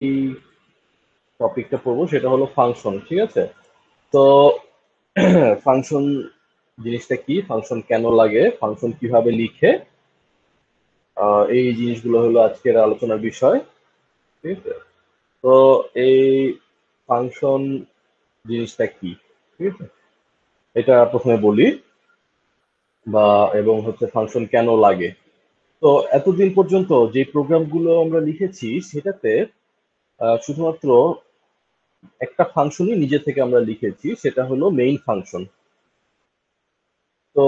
এই টপিকটা পড়বো সেটা হলো ফাংশন। ঠিক আছে? তো ফাংশন জিনিসটা কি, ফাংশন কেন লাগে, ফাংশন কিভাবে লিখে, এই জিনিসগুলো হলো আজকের আলোচনার বিষয়। ঠিক আছে? তো এই ফাংশন জিনিসটা কি, ঠিক আছে, এটা প্রথমে বলি, বা এবং হচ্ছে ফাংশন কেন লাগে। তো এতদিন পর্যন্ত যে প্রোগ্রামগুলো আমরা লিখেছি সেটাতে শুধুমাত্র একটা ফাংশনই নিজে থেকে আমরা লিখেছি, সেটা হলো মেইন ফাংশন। তো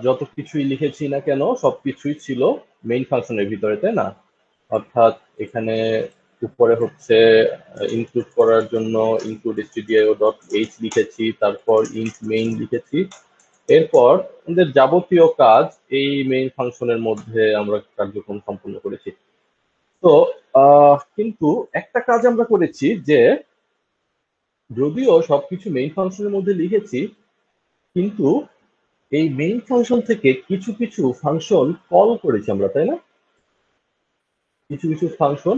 যত কিছুই লিখেছি না কেন সবকিছুই ছিল মেইন ফাংশনের ভিতরে, তাই না? অর্থাৎ এখানে উপরে হচ্ছে ইনক্লুড করার জন্য ইনক্লুড stdio ডট এইচ লিখেছি, তারপর ইন্ট মেইন লিখেছি। এরপর আমাদের যাবতীয় কাজ এই মেইন ফাংশনের মধ্যে আমরা কার্যক্রম সম্পন্ন করেছি। তো কিন্তু একটা কাজ আমরা করেছি যে, যদিও সবকিছু মেইন ফাংশনের মধ্যে লিখেছি, কিন্তু এই মেইন ফাংশন থেকে কিছু কিছু ফাংশন কল করেছি আমরা, তাই না? কিছু কিছু ফাংশন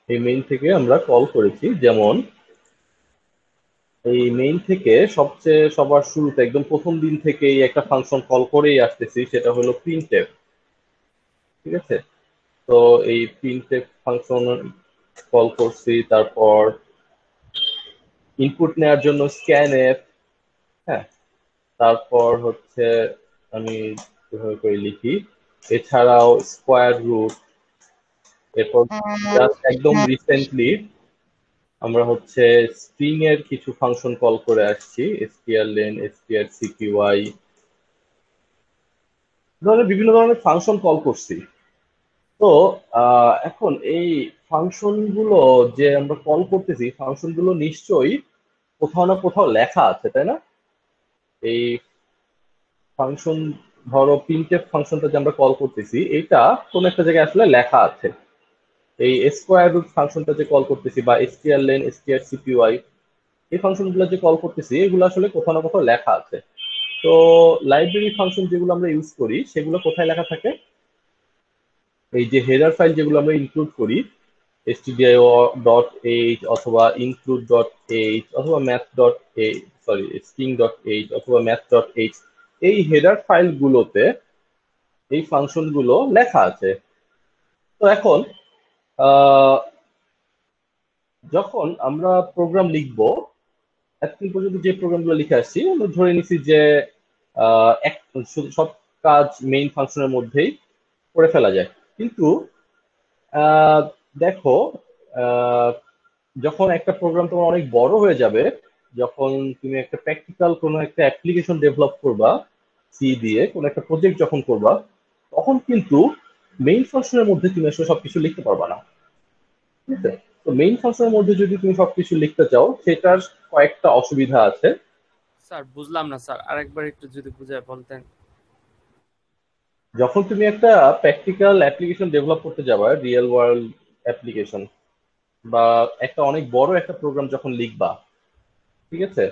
এই মেইন থেকে আমরা কল করেছি। যেমন এই মেইন থেকে সবচেয়ে সবার শুরুতে একদম প্রথম দিন থেকেই একটা ফাংশন কল করেই আসতেছি, সেটা হলো প্রিন্টএফ। ঠিক আছে? তো এই প্রিন্টএফ ফাংশন কল করছি, তারপর ইনপুট নেওয়ার জন্য স্ক্যানএফ। হ্যাঁ, তারপর হচ্ছে আমি এভাবে করে লিখি, এছাড়াও স্কোয়ার রুট। এরপর জাস্ট একদম রিসেন্টলি আমরা হচ্ছে স্ট্রিং এর কিছু ফাংশন কল করে আসছি, strlen, strcpy, ধরনের বিভিন্ন ধরনের ফাংশন কল করছি। তো এখন এই ফাংশন গুলো যে আমরা কল করতেছি, ফাংশন গুলো নিশ্চয়ই কোথাও না কোথাও লেখা আছে, তাই না? এই ফাংশন, ধরো প্রিন্টএফ ফাংশনটা যে আমরা কল করতেছি, এটা কোন একটা জায়গায় আসলে লেখা আছে। এই স্কোয়ার রুট ফাংশনটা যে কল করতেছি, বা strlen, strcpy, এই ফাংশন গুলো যে কল করতেছি, এগুলো আসলে কোথাও না কোথাও লেখা আছে। তো লাইব্রেরি ফাংশন যেগুলো আমরা ইউজ করি সেগুলো কোথায় লেখা থাকে? এই যে হেডার ফাইল যেগুলো আমরা ইনক্লুড করি, stdio ডট এইচ অথবা include ডট এইচ অথবা math dot H, sorry string dot H অথবা math ডট এইচ, এই হেডার ফাইল গুলোতে এই ফাংশন গুলো লেখা আছে। তো এখন আহ, যখন আমরা প্রোগ্রাম লিখবো, এতদিন পর্যন্ত যে প্রোগ্রামগুলো লিখে আসছি আমরা ধরে নিছি যে এক সব কাজ মেইন ফাংশনের মধ্যেই করে ফেলা যায়। কিন্তু আহ, দেখো, আহ, যখন একটা প্রোগ্রাম তোমার অনেক বড় হয়ে যাবে, যখন তুমি একটা প্র্যাকটিক্যাল কোনো একটা অ্যাপ্লিকেশন ডেভেলপ করবা, সি দিয়ে কোনো একটা প্রজেক্ট যখন করবা, তখন কিন্তু মেইন ফাংশনের মধ্যে তুমি আসলে সবকিছু লিখতে পারবা না। ঠিক আছে? তো মেইন ফাংশনের মধ্যে যদি তুমি সবকিছু লিখতে চাও, সেটার কয়েকটা অসুবিধা আছে। স্যার বুঝলাম না স্যার, আরেকবার একটু যদি বুঝায় বলতেন। যখন তুমি একটা প্র্যাকটিক্যাল অ্যাপ্লিকেশন ডেভেলপ করতে যাবা, রিয়েল ওয়ার্ল্ড অ্যাপ্লিকেশন, বা একটা অনেক বড় একটা প্রোগ্রাম যখন লিখবা, ঠিক আছে,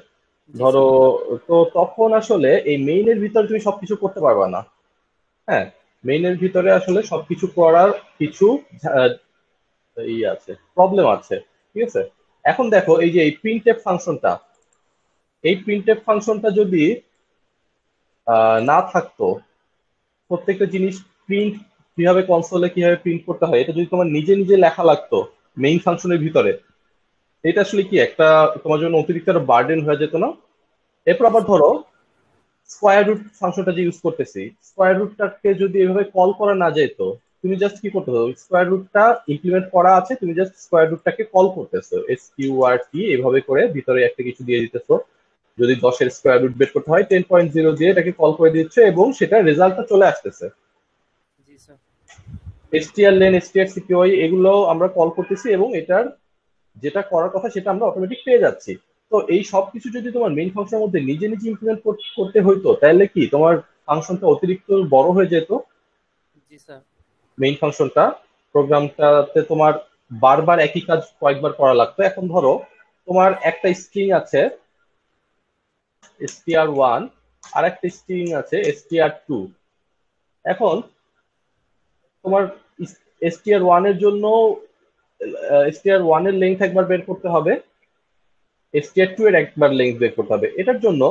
জি ধরো, স্যার। তো তখন আসলে এই মেইনের ভিতরে তুমি সবকিছু করতে পারবা না। হ্যাঁ, মেইনের ভিতরে আসলে সবকিছু করার কিছু আহ, ই আছে, প্রবলেম আছে। ঠিক আছে? এখন দেখো, এই যে এই প্রিন্টএফ ফাংশনটা, এই প্রিন্টএফ ফাংশনটা যদি না থাকতো, প্রত্যেকটা জিনিস প্রিন্ট কিভাবে, কনসোলে কিভাবে প্রিন্ট করতে হয়, এটা যদি তোমার নিজে নিজে লেখা লাগতো মেইন ফাংশনের ভিতরে, এটা আসলে কি একটা তোমার জন্য অতিরিক্ত একটা বার্ডেন হয়ে যেত না? এরপর জি আবার স্যার। ধরো স্কোয়ার রুট ফাংশনটা যে ইউজ করতেছি, স্কোয়ার রুটটাকে যদি এভাবে কল করা না যেত, তুমি জাস্ট কি করতে হবে, স্কোয়ার রুটটা ইমপ্লিমেন্ট করা আছে, তুমি জাস্ট স্কোয়ার রুটটাকে কল করতেছো, SQRT এভাবে করে ভিতরে একটা কিছু দিয়ে দিতেছো। যদি 10-এর স্কোয়ার রুট বের করতে হয়, 10.0 দিয়ে এটাকে কল করে দিচ্ছে এবং সেটা রেজাল্টটা চলে আসতেছে। জি স্যার। strlen, strcpy এগুলো আমরা কল করতেছি এবং এটার যেটা করার কথা সেটা আমরা অটোমেটিক পেয়ে যাচ্ছি। তো এই সবকিছু যদি তোমার মেইন ফাংশনের মধ্যে নিজে নিজে ইমপ্লিমেন্ট করতে হইতো, তাহলে কি তোমার ফাংশনটা অতিরিক্ত বড় হয়ে যেত। জি স্যার। মেইন ফাংশনটা, প্রোগ্রামটাতে তোমার বারবার একই কাজ কয়েকবার করা লাগতো। এখন ধরো তোমার একটা স্ট্রিং আছে str1, আর একটা স্ট্রিং আছে str2। এখন তোমার str1 এর জন্য str1 এর লেন্থ একবার বের করতে হবে, str2 এর একবার লেন্থ বের করতে হবে। এটার জন্য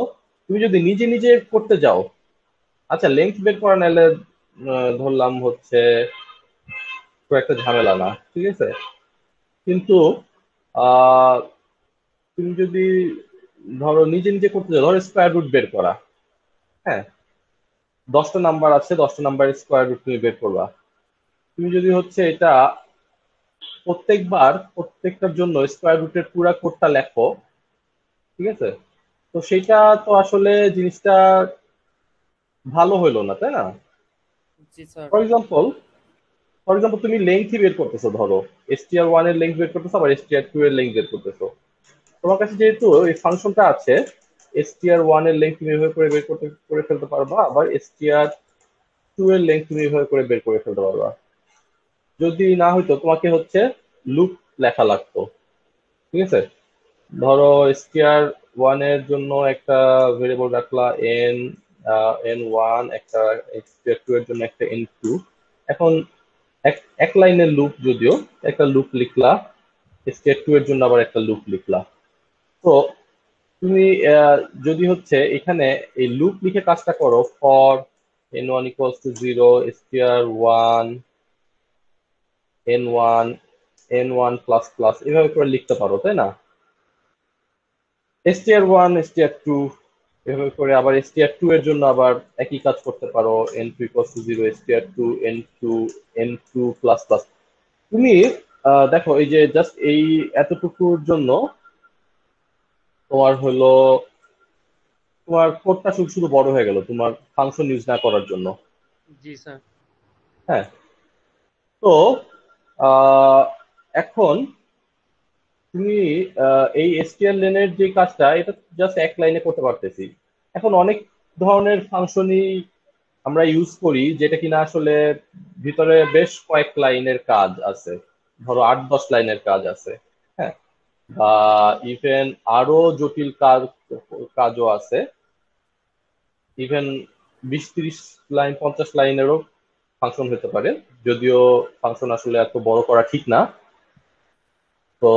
তুমি যদি নিজে নিজে করতে যাও, আচ্ছা লেন্থ বের করা নাহলে ধরলাম হচ্ছে খুব একটা ঝামেলা না, ঠিক আছে। কিন্তু আহ তুমি যদি ধরো নিজে নিজে করতে যাও, ধরো স্কোয়ার রুট বের করা, হ্যাঁ, 10টা নাম্বার আছে, 10টা নাম্বারের স্কোয়ার রুট তুমি বের করবা। তুমি যদি হচ্ছে এটা প্রত্যেকবার প্রত্যেকটার জন্য স্কোয়ার রুটের পুরা কোডটা লেখো, ঠিক আছে, তো সেটা তো আসলে জিনিসটা ভালো হইলো না, তাই না? জি স্যার। ফর এক্সাম্পল, তুমি লেংথই বের করতেছো, ধরো str1 এর লেংথ বের করতেছো, আবার str2 এর লেংথ বের করতেছো। তোমার কাছে যেহেতু এই ফাংশনটা আছে, str1 এর লেংথ তুমি এভাবে করে বের করতে করে ফেলতে পারবা, আবার str2 এর লেংথ তুমি এভাবে করে বের করে ফেলতে পারবা। যদি না হইতো তোমাকে হচ্ছে লুপ লেখা লাগতো, ঠিক আছে। ধরো str1 এর জন্য একটা ভেরিয়েবল রাখলা n, n1, একটা str2 এর জন্য একটা n2। এখন এক এক লাইনের লুপ, যদিও একটা লুপ লিখলা, str2 এর জন্য আবার একটা লুপ লিখলা। তো তুমি আহ, যদি হচ্ছে এখানে এই লুপ লিখে কাজটা করো, for n1 equals to 0, str1, n1, n1 plus plus, এভাবে করে লিখতে পারো, তাই না? str1, str2, এভাবে করে আবার str2 এর জন্য আবার একই কাজ করতে পারো, n2 equals to 0, str2, n2, n2 plus plus. তুমি দেখো এই যে জাস্ট এই এতটুকুর জন্য তোমার হলো, তোমার কোডটা শুধু শুধু বড় হয়ে গেল তোমার ফাংশন ইউজ না করার জন্য। জি স্যার। হ্যাঁ, তো আহ, এখন তুমি এই এসটিএল লেনের যে কাজটা, এটা জাস্ট এক লাইনে করতে পারতেছি। এখন অনেক ধরনের ফাংশনই আমরা ইউজ করি যেটা কিনা আসলে ভিতরে বেশ কয়েক লাইনের কাজ আছে, ধরো 8-10 লাইনের কাজ আছে, হ্যাঁ, বা ইভেন আরো জটিল কাজও আছে, ইভেন 20-30 লাইন 50 লাইনেরও ফাংশন হতে পারে, যদিও ফাংশন আসলে এত বড় করা ঠিক না। তো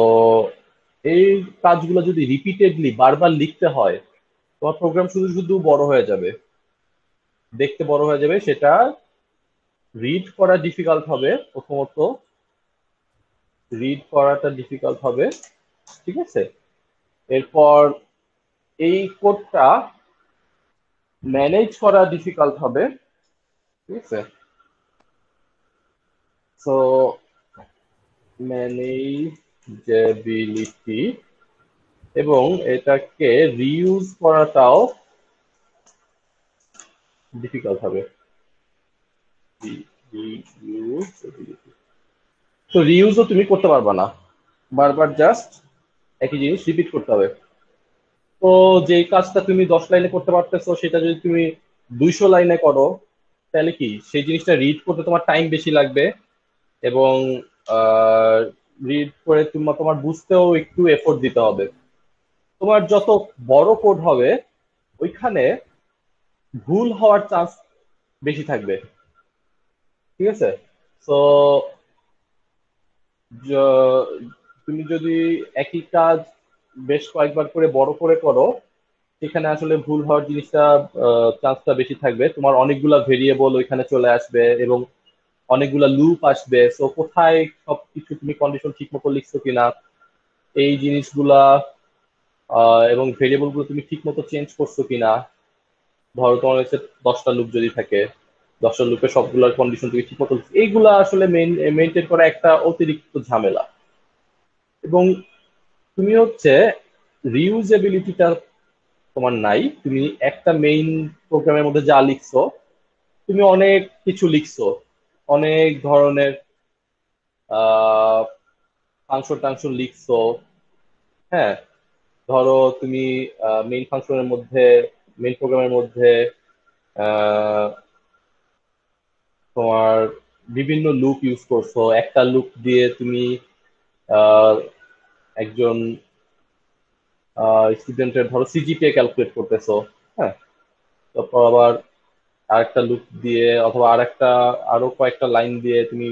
এই কাজগুলো যদি রিপিটেডলি বারবার লিখতে হয়, তোমার প্রোগ্রাম শুধু শুধু বড় হয়ে যাবে, দেখতে বড় হয়ে যাবে, সেটা রিড করা ডিফিকাল্ট হবে প্রথমত, রিড করাটা ডিফিকাল্ট হবে, ঠিক আছে। এরপর এই কোডটা ম্যানেজ করা ডিফিকাল্ট হবে, ঠিক আছে। সো ম্যানেজেবিলিটি এবং এটাকে রিইউজ করাটাও ডিফিকাল্ট হবে। রিইউজেবিলিটি, তো রিইউজও তুমি করতে পারবা না, বারবার জাস্ট একই জিনিস রিপিট করতে হবে। তো যে কাজটা তুমি 10 লাইনে করতে পারতেছো, সেটা যদি তুমি 200 লাইনে করো, তাহলে কি সেই জিনিসটা রিড করতে তোমার টাইম বেশি লাগবে, এবং রিড করে তোমার তোমার বুঝতেও একটু এফোর্ট দিতে হবে। তোমার যত বড় কোড হবে, ওইখানে ভুল হওয়ার চান্স বেশি থাকবে, ঠিক আছে। তো তুমি যদি একই কাজ বেশ কয়েকবার করে বড় করে করো, সেখানে আসলে ভুল হওয়ার জিনিসটা চান্সটা বেশি থাকবে, তোমার অনেকগুলা ভেরিয়েবল ওইখানে চলে আসবে এবং অনেকগুলা লুপ আসবে। সো কোথায় সবকিছু তুমি কন্ডিশন ঠিক মতো লিখছো কিনা, এই জিনিসগুলা, এবং ভেরিয়েবল গুলো তুমি ঠিক মতো চেঞ্জ করছো কিনা। ধরো তোমার কাছে 10টা লুপ যদি থাকে, 10টা লুপে সবগুলোর কন্ডিশন তুমি ঠিক মতো লিখছো, এইগুলা আসলে মেনটেন করা একটা অতিরিক্ত ঝামেলা। এবং তুমি হচ্ছে রিউজেবিলিটিটা তোমার নাই, তুমি একটা মেইন প্রোগ্রামের মধ্যে যা লিখছো, তুমি অনেক কিছু লিখছো, অনেক ধরনের ফাংশন টাংশন লিখছো, হ্যাঁ। ধরো তুমি মেইন ফাংশনের মধ্যে, মেইন প্রোগ্রামের মধ্যে আহ, তোমার বিভিন্ন লুপ ইউজ করছো, একটা লুপ দিয়ে তুমি আহ, একজন স্টুডেন্টের ধরো সিজিপিএ ক্যালকুলেট করতেছো, হ্যাঁ। তারপর আবার আরেকটা লুপ দিয়ে অথবা আরেকটা আরো কয়েকটা লাইন দিয়ে তুমি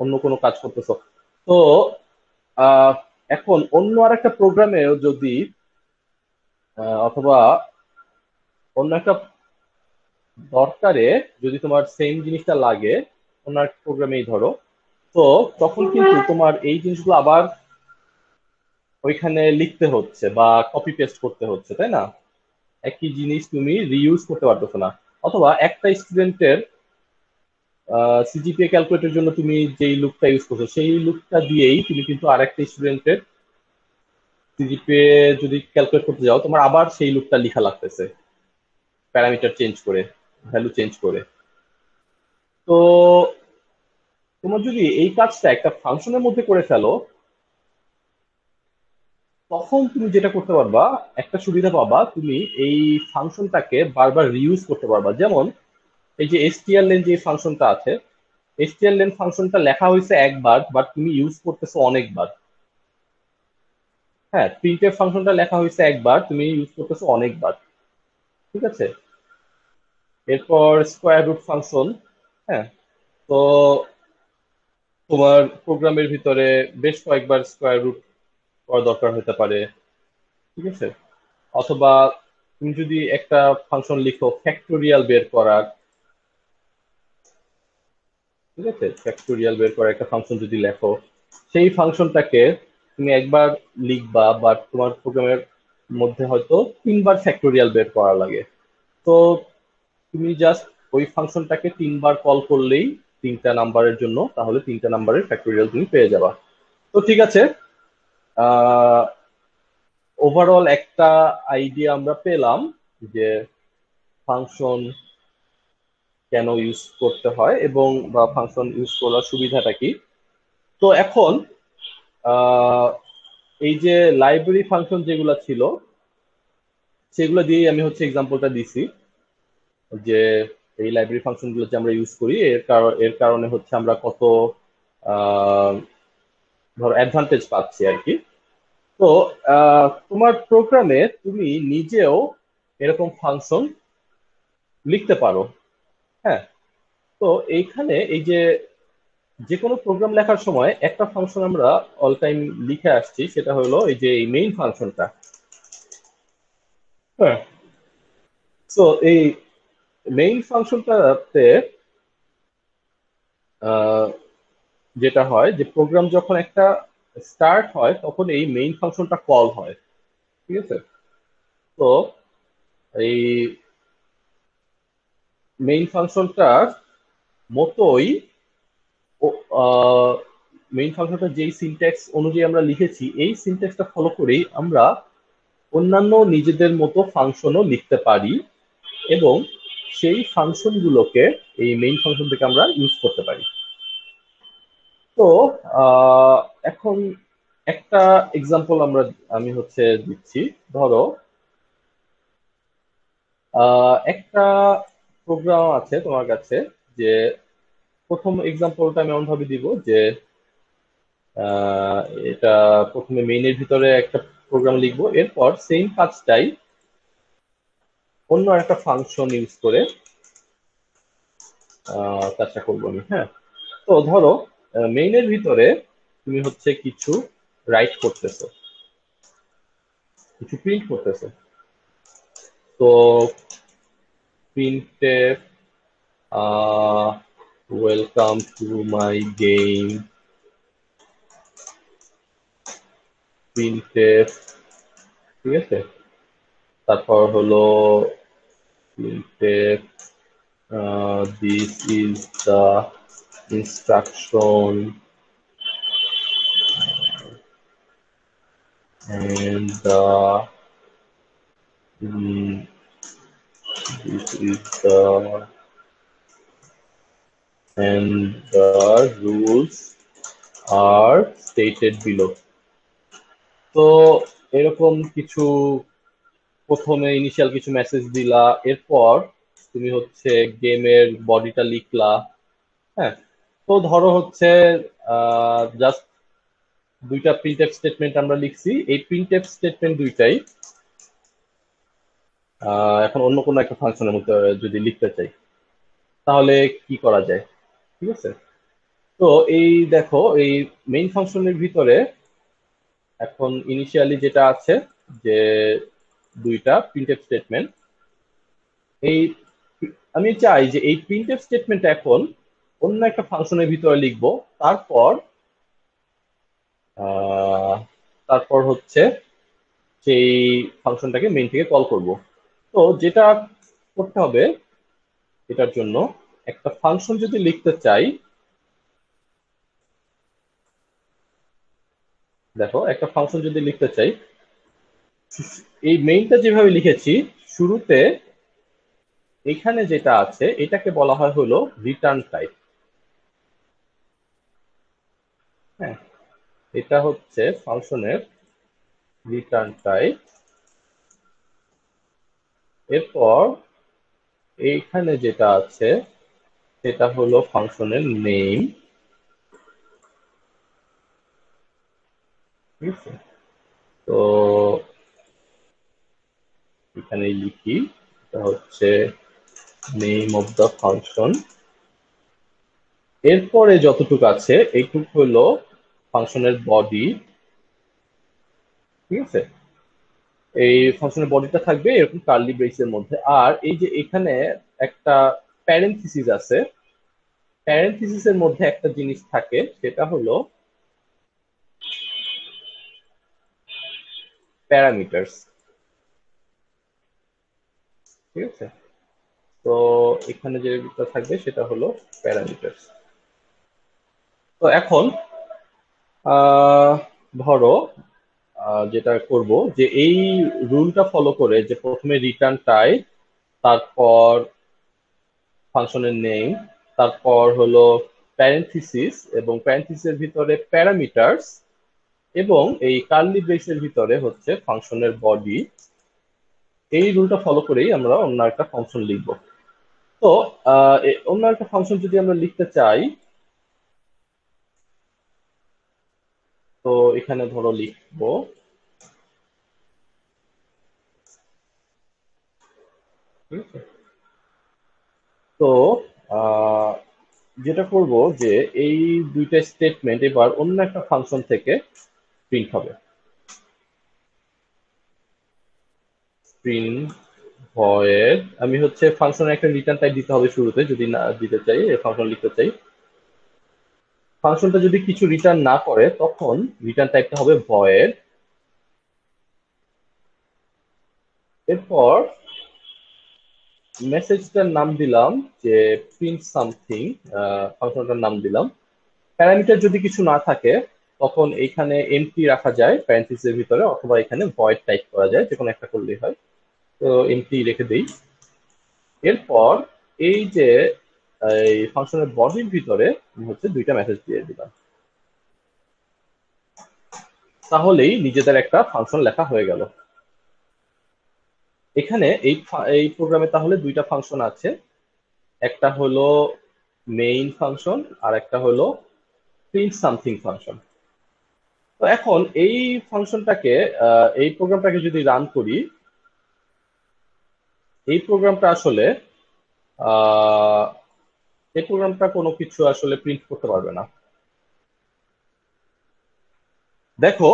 অন্য কোনো কাজ করতেছো। তো আহ, এখন অন্য আর একটা প্রোগ্রামেও যদি অথবা অন্য একটা দরকারে যদি তোমার সেম জিনিসটা লাগে অন্য একটা প্রোগ্রামেই ধরো, তো তখন কিন্তু তোমার এই জিনিসগুলো আবার ওইখানে লিখতে হচ্ছে বা কপি পেস্ট করতে হচ্ছে, তাই না? একই জিনিস তুমি রিইউজ করতে পারতেছো না। অথবা একটা স্টুডেন্টের সিজিপিএ ক্যালকুলেটের জন্য তুমি যেই লুকটা ইউজ করছো সেই লুকটা দিয়েই তুমি কিন্তু আরেকটা স্টুডেন্টের সিজিপিএ যদি ক্যালকুলেট করতে যাও, তোমার আবার সেই লুকটা লেখা লাগতেছে, প্যারামিটার চেঞ্জ করে, ভ্যালু চেঞ্জ করে। তো তোমার যদি এই কাজটা একটা ফাংশনের মধ্যে করে ফেলো, তখন তুমি যেটা করতে পারবা, একটা সুবিধা পাবা, তুমি এই ফাংশনটাকে বারবার রিইউজ করতে পারবা। যেমন এই যে strlen যে ফাংশনটা আছে, strlen ফাংশনটা লেখা হয়েছে একবার, বাট তুমি ইউজ করতেছো অনেকবার। হ্যাঁ, প্রিন্টএফ ফাংশনটা লেখা হয়েছে একবার, তুমি ইউজ করতেছো অনেকবার। ঠিক আছে। এরপর স্কোয়ার রুট ফাংশন। হ্যাঁ, তো তোমার প্রোগ্রামের ভিতরে বেশ কয়েকবার স্কোয়ার রুট করা দরকার হতে পারে। ঠিক আছে। অথবা তুমি যদি একটা ফাংশন লিখো ফ্যাক্টোরিয়াল বের করার, ঠিক আছে, ফ্যাক্টোরিয়াল বের করার একটা ফাংশন যদি লেখো, সেই ফাংশনটাকে তুমি একবার লিখবা, বা তোমার প্রোগ্রামের মধ্যে হয়তো তিনবার ফ্যাক্টোরিয়াল বের করা লাগে। তো তুমি জাস্ট ওই ফাংশনটাকে তিনবার কল করলেই তিনটা নাম্বারের জন্য, তাহলে তিনটা নাম্বারের ফ্যাক্টোরিয়াল তুমি পেয়ে যাবা। তো ঠিক আছে, আহ ওভারঅল একটা আইডিয়া আমরা পেলাম যে ফাংশন কেন ইউজ করতে হয় এবং বা ফাংশন ইউজ করার সুবিধাটা কি। তো এখন আহ, এই যে লাইব্রেরি ফাংশন যেগুলো ছিল সেগুলো দিয়েই আমি হচ্ছে এক্সাম্পলটা দিছি, যে এই লাইব্রেরি ফাংশন গুলো যে আমরা ইউজ করি এর কারণে হচ্ছে আমরা কত আহ, ধরো অ্যাডভান্টেজ পাচ্ছি আর কি। তো তোমার প্রোগ্রামে তুমি নিজেও এরকম ফাংশন লিখতে পারো। হ্যাঁ, তো এইখানে এই যে যে কোনো প্রোগ্রাম লেখার সময় একটা ফাংশন আমরা অল টাইম লিখে আসছি, সেটা হলো এই যে এই মেইন ফাংশনটা। হ্যাঁ, তো এই মেইন ফাংশনটাতে যেটা হয় যে প্রোগ্রাম যখন একটা স্টার্ট হয় তখন এই মেইন ফাংশনটা কল হয়। ঠিক আছে। তো এই মেইন ফাংশনটার মতোই মেইন ফাংশনটা যেই সিনট্যাক্স অনুযায়ী আমরা লিখেছি এই সিনট্যাক্সটা ফলো করেই আমরা অন্যান্য নিজেদের মতো ফাংশনও লিখতে পারি, এবং সেই ফাংশনগুলোকে এই মেইন ফাংশন থেকে আমরা ইউজ করতে পারি। তো আহ, এখন একটা এক্সাম্পল আমি হচ্ছে দিচ্ছি। ধরো একটা প্রোগ্রাম আছে তোমার কাছে, যে প্রথম এক্সাম্পলটা আমি এমন ভাবে দিব যে আহ, এটা প্রথমে মেইনের ভিতরে একটা প্রোগ্রাম লিখবো, এরপর সেম কাজটাই অন্য একটা ফাংশন ইউজ করে কাজটা করবো আমি। হ্যাঁ, তো ধরো মেইনের ভিতরে তুমি হচ্ছে কিছু রাইট করতেছো, কিছু প্রিন্ট করতেছো। তো প্রিন্টে ওয়েলকাম টু মাই গেম, প্রিন্টে, ঠিক আছে। তারপর হলো প্রিন্টে this is the instruction and mm, this is the and the rules are stated below. তো এরকম কিছু প্রথমে ইনিশিয়াল কিছু মেসেজ দিলা, এরপর তুমি হচ্ছে গেমের বডিটা লিখলা। হ্যাঁ, তো ধরো হচ্ছে জাস্ট দুইটা প্রিন্টএফ স্টেটমেন্ট আমরা লিখছি, এই প্রিন্টএফ স্টেটমেন্ট দুইটাই এখন অন্য কোনো একটা ফাংশনের মধ্যে যদি লিখতে চাই, তাহলে কি করা যায়? ঠিক আছে। তো এই দেখো এই মেইন ফাংশনের ভিতরে এখন ইনিশিয়ালি যেটা আছে যে দুইটা প্রিন্টএফ স্টেটমেন্ট, এই আমি চাই যে এই প্রিন্টএফ স্টেটমেন্ট এখন অন্য একটা ফাংশনের ভিতরে লিখবো, তারপর আহ, তারপর হচ্ছে সেই ফাংশনটাকে মেইন থেকে কল করব। তো যেটা করতে হবে এটার জন্য, একটা ফাংশন যদি লিখতে চাই, দেখো একটা ফাংশন যদি লিখতে চাই, এই মেইনটা যেভাবে লিখেছি শুরুতে, এখানে যেটা আছে এটাকে বলা হয় হলো রিটার্ন টাইপ। হ্যাঁ, এটা হচ্ছে ফাংশনের রিটার্ন টাইপ। এরপর এইখানে যেটা আছে সেটা হলো ফাংশনের নেম। ঠিক আছে, তো এখানে লিখি, এটা হচ্ছে নেম অফ দ্য ফাংশন। এরপরে যতটুকু আছে এইটুকু হলো ফাংশনের বডি। ঠিক আছে, এই ফাংশনের বডিটা থাকবে এরকম কার্লি ব্রেসের মধ্যে। আর এই যে এখানে একটা প্যারেনথিসিস আছে, প্যারেনথিসিসের মধ্যে একটা জিনিস থাকে, সেটা হলো প্যারামিটারস। ঠিক আছে, তো এখানে যেটা থাকবে সেটা হলো প্যারামিটারস। তো এখন আহ ধরো যেটা করব যে এই রুলটা ফলো করে যে প্রথমে রিটার্ন টাইপ, তারপর ফাংশনের নেম, তারপর হলো প্যারেনথিসিস, এবং প্যারেনথিসিসের ভিতরে প্যারামিটারস, এবং এই কার্লি ব্রেসের ভিতরে হচ্ছে ফাংশনের বডি। এই রুলটা ফলো করেই আমরা অন্য একটা ফাংশন লিখব। তো অন্য একটা ফাংশন যদি আমরা লিখতে চাই, তো এখানে ধরো লিখবো, ঠিক আছে? তো আহ, যেটা করব যে এই দুইটা স্টেটমেন্ট এবার অন্য একটা ফাংশন থেকে প্রিন্ট হবে। প্রিন্ট ভয়েড, আমি হচ্ছে ফাংশনের একটা রিটার্ন টাইপ দিতে হবে শুরুতে, যদি না দিতে চাই, ফাংশন লিখতে চাই, ফাংশনটা যদি কিছু রিটার্ন না করে তখন রিটার্ন টাইপটা হবে ভয়েড। এরপর মেসেজটার নাম দিলাম যে প্রিন্ট সামথিং, ফাংশনটার নাম দিলাম। প্যারামিটার যদি কিছু না থাকে তখন এইখানে এমটি রাখা যায় প্যারেন্থিসের ভিতরে, অথবা এখানে ভয়েড টাইপ করা যায়, যে কোনো একটা করলেই হয়। তো এমটি রেখে দেই। এরপর এই যে এই ফাংশনের বডির ভিতরে আমি হচ্ছে দুইটা মেসেজ দিয়ে দিলাম, তাহলেই নিজেদের একটা ফাংশন লেখা হয়ে গেল। এখানে এই প্রোগ্রামে তাহলে দুইটা ফাংশন আছে, একটা হলো মেইন ফাংশন আর একটা হলো প্রিন্ট সামথিং ফাংশন। তো এখন এই ফাংশনটাকে, এই প্রোগ্রামটাকে যদি রান করি, এই প্রোগ্রামটা আসলে আহ, এই প্রোগ্রামটা কোনো কিছু আসলে প্রিন্ট করতে পারবে না। দেখো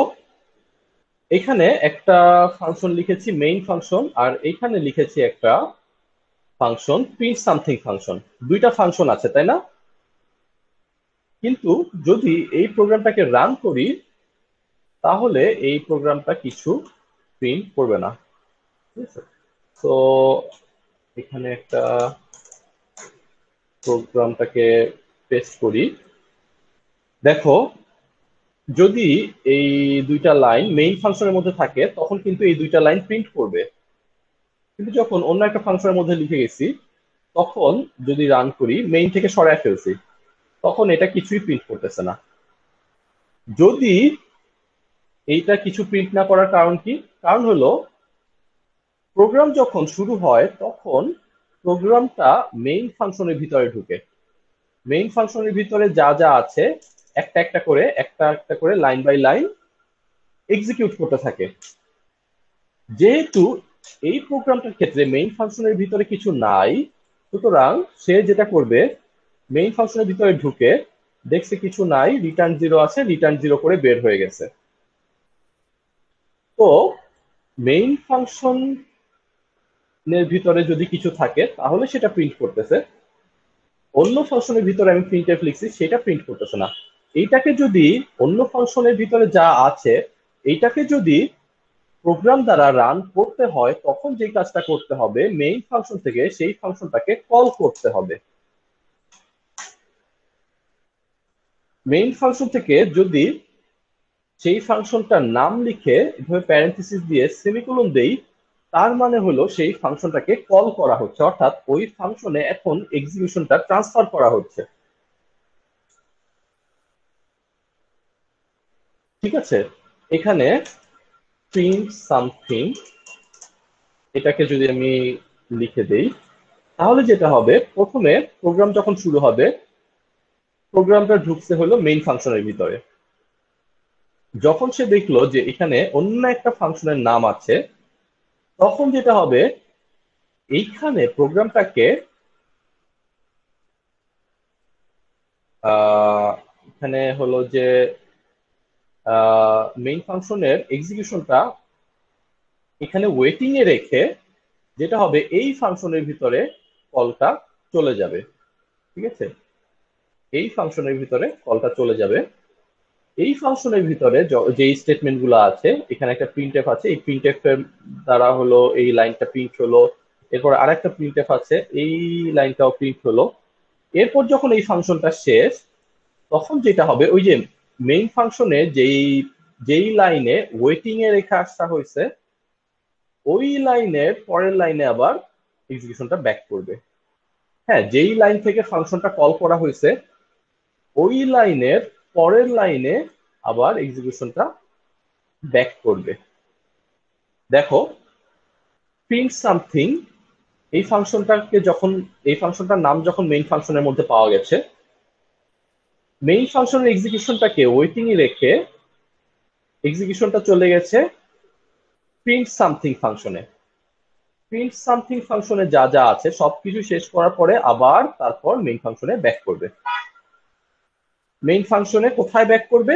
এখানে একটা ফাংশন লিখেছি মেইন ফাংশন, আর এখানে লিখেছি একটা ফাংশন প্রিন্ট সামথিং ফাংশন। দুইটা ফাংশন আছে তাই না? কিন্তু যদি এই প্রোগ্রামটাকে রান করি তাহলে এই প্রোগ্রামটা কিছু প্রিন্ট করবে না। ঠিক আছে, তো এখানে একটা প্রোগ্রামটাকে পেস্ট করি। দেখো যদি এই দুইটা লাইন মেইন ফাংশনের মধ্যে থাকে তখন কিন্তু এই দুইটা লাইন প্রিন্ট করবে, কিন্তু যখন অন্য একটা ফাংশনের মধ্যে লিখে গেছি তখন যদি রান করি, মেইন থেকে সরায় ফেলছি, তখন এটা কিছুই প্রিন্ট করতেছে না। যদি এইটা কিছু প্রিন্ট না করার কারণ কি? কারণ হলো প্রোগ্রাম যখন শুরু হয় তখন প্রোগ্রামটা মেইন ফাংশনের ভিতরে ঢুকে, মেইন ফাংশনের ভিতরে যা যা আছে একটা একটা করে লাইন বাই লাইন এক্সিকিউট করতে থাকে। যেহেতু এই প্রোগ্রামটার ক্ষেত্রে মেইন ফাংশনের ভিতরে কিছু নাই, সুতরাং সে যেটা করবে, মেইন ফাংশনের ভিতরে ঢুকে দেখছে কিছু নাই, রিটার্ন জিরো আছে, রিটার্ন জিরো করে বের হয়ে গেছে। তো মেইন ফাংশনের ভিতরে যদি কিছু থাকে তাহলে সেটা প্রিন্ট করতেছে, অন্য ফাংশনের ভিতরে আমি প্রিন্টএফ লিখছি সেটা প্রিন্ট করতেছে না। এইটাকে যদি অন্য ফাংশনের ভিতরে যা আছে এইটাকে যদি প্রোগ্রাম দ্বারা রান করতে হয় তখন যে কাজটা করতে হবে, মেইন ফাংশন থেকে সেই ফাংশনটাকে কল করতে হবে। মেইন ফাংশন থেকে যদি সেই ফাংশনটার নাম লিখে এভাবে প্যারেন্থেসিস দিয়ে সেমিকোলন দেই, তার মানে হলো সেই ফাংশনটাকে কল করা হচ্ছে, অর্থাৎ ওই ফাংশনে এখন এক্সিকিউশনটা ট্রান্সফার করা হচ্ছে। ঠিক আছে, এখানে প্রিন্ট সামথিং এটাকে যদি আমি লিখে দেই তাহলে যেটা হবে, প্রথমে প্রোগ্রাম যখন শুরু হবে প্রোগ্রামটা ঢুকছে হলো মেইন ফাংশনের ভিতরে। যখন সে দেখলো যে এখানে অন্য একটা ফাংশনের নাম আছে তখন যেটা হবে, এইখানে প্রোগ্রামটাকে এখানে হলো যে মেইন ফাংশনের এক্সিকিউশনটা এখানে ওয়েটিং এ রেখে যেটা হবে এই ফাংশনের ভিতরে কলটা চলে যাবে। ঠিক আছে, এই ফাংশনের ভিতরে কলটা চলে যাবে। এই ফাংশনের ভিতরে যে স্টেটমেন্ট গুলো আছে, এখানে একটা প্রিন্টএফ আছে, এই প্রিন্টএফ এর দ্বারা হলো এই লাইনটা প্রিন্ট হলো, এরপর আরেকটা প্রিন্টএফ আছে, এই লাইনটাও প্রিন্ট হলো। এরপর যখন এই ফাংশনটা শেষ তখন যেটা হবে, ওই যে মেইন ফাংশনে যেই যেই লাইনে ওয়েটিং এ রেখে আসা হয়েছে ওই লাইনের পরের লাইনে আবার এক্সিকিউশনটা ব্যাক করবে। হ্যাঁ, যেই লাইন থেকে ফাংশনটা কল করা হয়েছে ওই লাইনের পরের লাইনে আবার এক্সিকিউশনটা ব্যাক করবে। দেখো, প্রিন্ট সামথিং এই ফাংশনটাকে যখন, এই ফাংশনটার নাম যখন মেইন ফাংশনের মধ্যে পাওয়া গেছে, মেইন ফাংশনের এক্সিকিউশনটাকে ওয়েটিং এ রেখে এক্সিকিউশনটা চলে গেছে প্রিন্ট সামথিং ফাংশনে। প্রিন্ট সামথিং ফাংশনে যা যা আছে সবকিছু শেষ করার পরে আবার তারপর মেইন ফাংশনে ব্যাক করবে। মেইন ফাংশনে কোথায় ব্যাক করবে?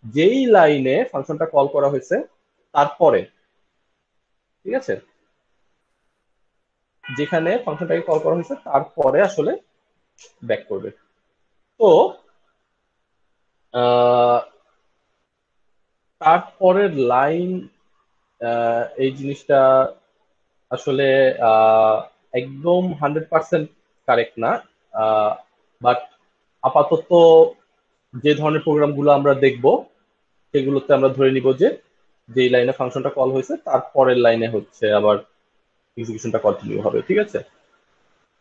যেই লাইনে ফাংশনটা কল করা হয়েছে তারপরে। ঠিক আছে, যেখানে ফাংশনটাকে কল করা হয়েছে তারপরে আসলে ব্যাক করবে। তো তারপরের লাইন, এই জিনিসটা আসলে একদম 100% কারেক্ট না, বাট আপাতত যে ধরনের প্রোগ্রামগুলো আমরা দেখব সেগুলোতে আমরা ধরে নিব যে যেই লাইনে ফাংশনটা কল হয়েছে তারপরের লাইনে হচ্ছে আবার এক্সিকিউশনটা কন্টিনিউ হবে। ঠিক আছে,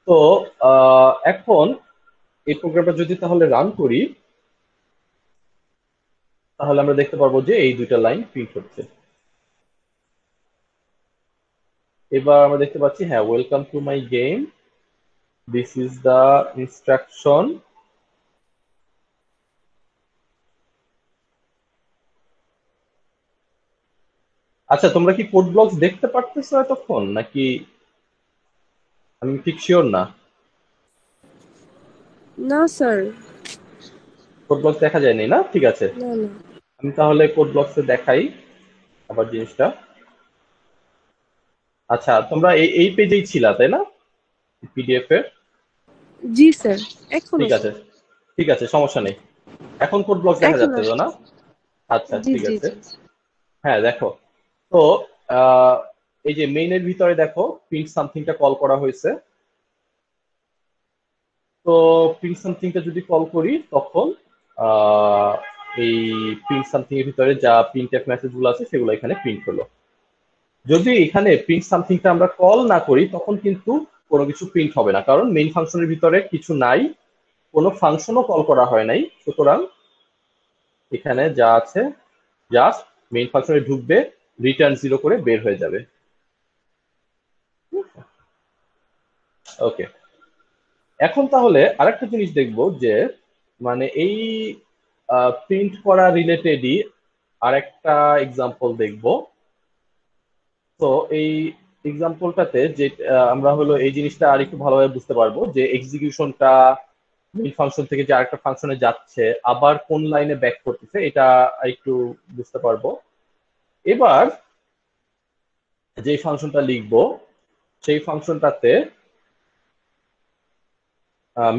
তো এখন এই প্রোগ্রামটা যদি তাহলে রান করি তাহলে আমরা দেখতে পারবো যে এই দুইটা লাইন প্রিন্ট হচ্ছে। এবার আমরা দেখতে পাচ্ছি, হ্যাঁ, welcome to my game, this is the instruction. আচ্ছা, তোমরা কি কোড ব্লকস দেখতে পারতেছো এতক্ষণ নাকি? আমি ঠিক শিওর না। না স্যার, কোড ব্লকস দেখা যায়নি না? ঠিক আছে, না না। আমি তাহলে কোড ব্লকসে দেখাই আবার জিনিসটা। আচ্ছা, তোমরা এই এই পেজেই ছিলা তাই না, পিডিএফ এর? জি স্যার, এখনো ঠিক আছে, স্যার, ঠিক আছে, সমস্যা নেই। এখন কোড ব্লকস দেখা এখন যাচ্ছে তো না? আসছে। আচ্ছা, জি ঠিক জি আছে। জি। হ্যাঁ, দেখো, তো আহ, এই যে মেইনের ভিতরে দেখো প্রিন্ট সামথিংটা কল করা হয়েছে। তো প্রিন্ট সামথিংটা যদি কল করি তখন আহ, এই প্রিন্ট সামথিং এর ভিতরে যা প্রিন্টএফ মেসেজ গুলো আছে সেগুলো এখানে প্রিন্ট হলো। যদি এখানে প্রিন্ট সামথিংটা আমরা কল না করি তখন কিন্তু কোনো কিছু প্রিন্ট হবে না, কারণ মেইন ফাংশনের ভিতরে কিছু নাই, কোনো ফাংশনও কল করা হয় নাই। সুতরাং এখানে যা আছে জাস্ট মেইন ফাংশনে ঢুকবে, রিটার্ন 0 করে বের হয়ে যাবে। ওকে, এখন তাহলে আরেকটা জিনিস দেখবো যে মানে এই প্রিন্ট করা রিলেটেডই আরেকটা এক্সাম্পল দেখবো। তো এই এক্সাম্পলটাতে যে আমরা হলো এই জিনিসটা আর একটু ভালোভাবে বুঝতে পারবো যে এক্সিকিউশনটা মেইন ফাংশন থেকে যে আরেকটা ফাংশনে যাচ্ছে আবার কোন লাইনে ব্যাক করতেছে এটা একটু বুঝতে পারবো। এবার যে ফাংশনটা লিখবো সেই ফাংশনটাতে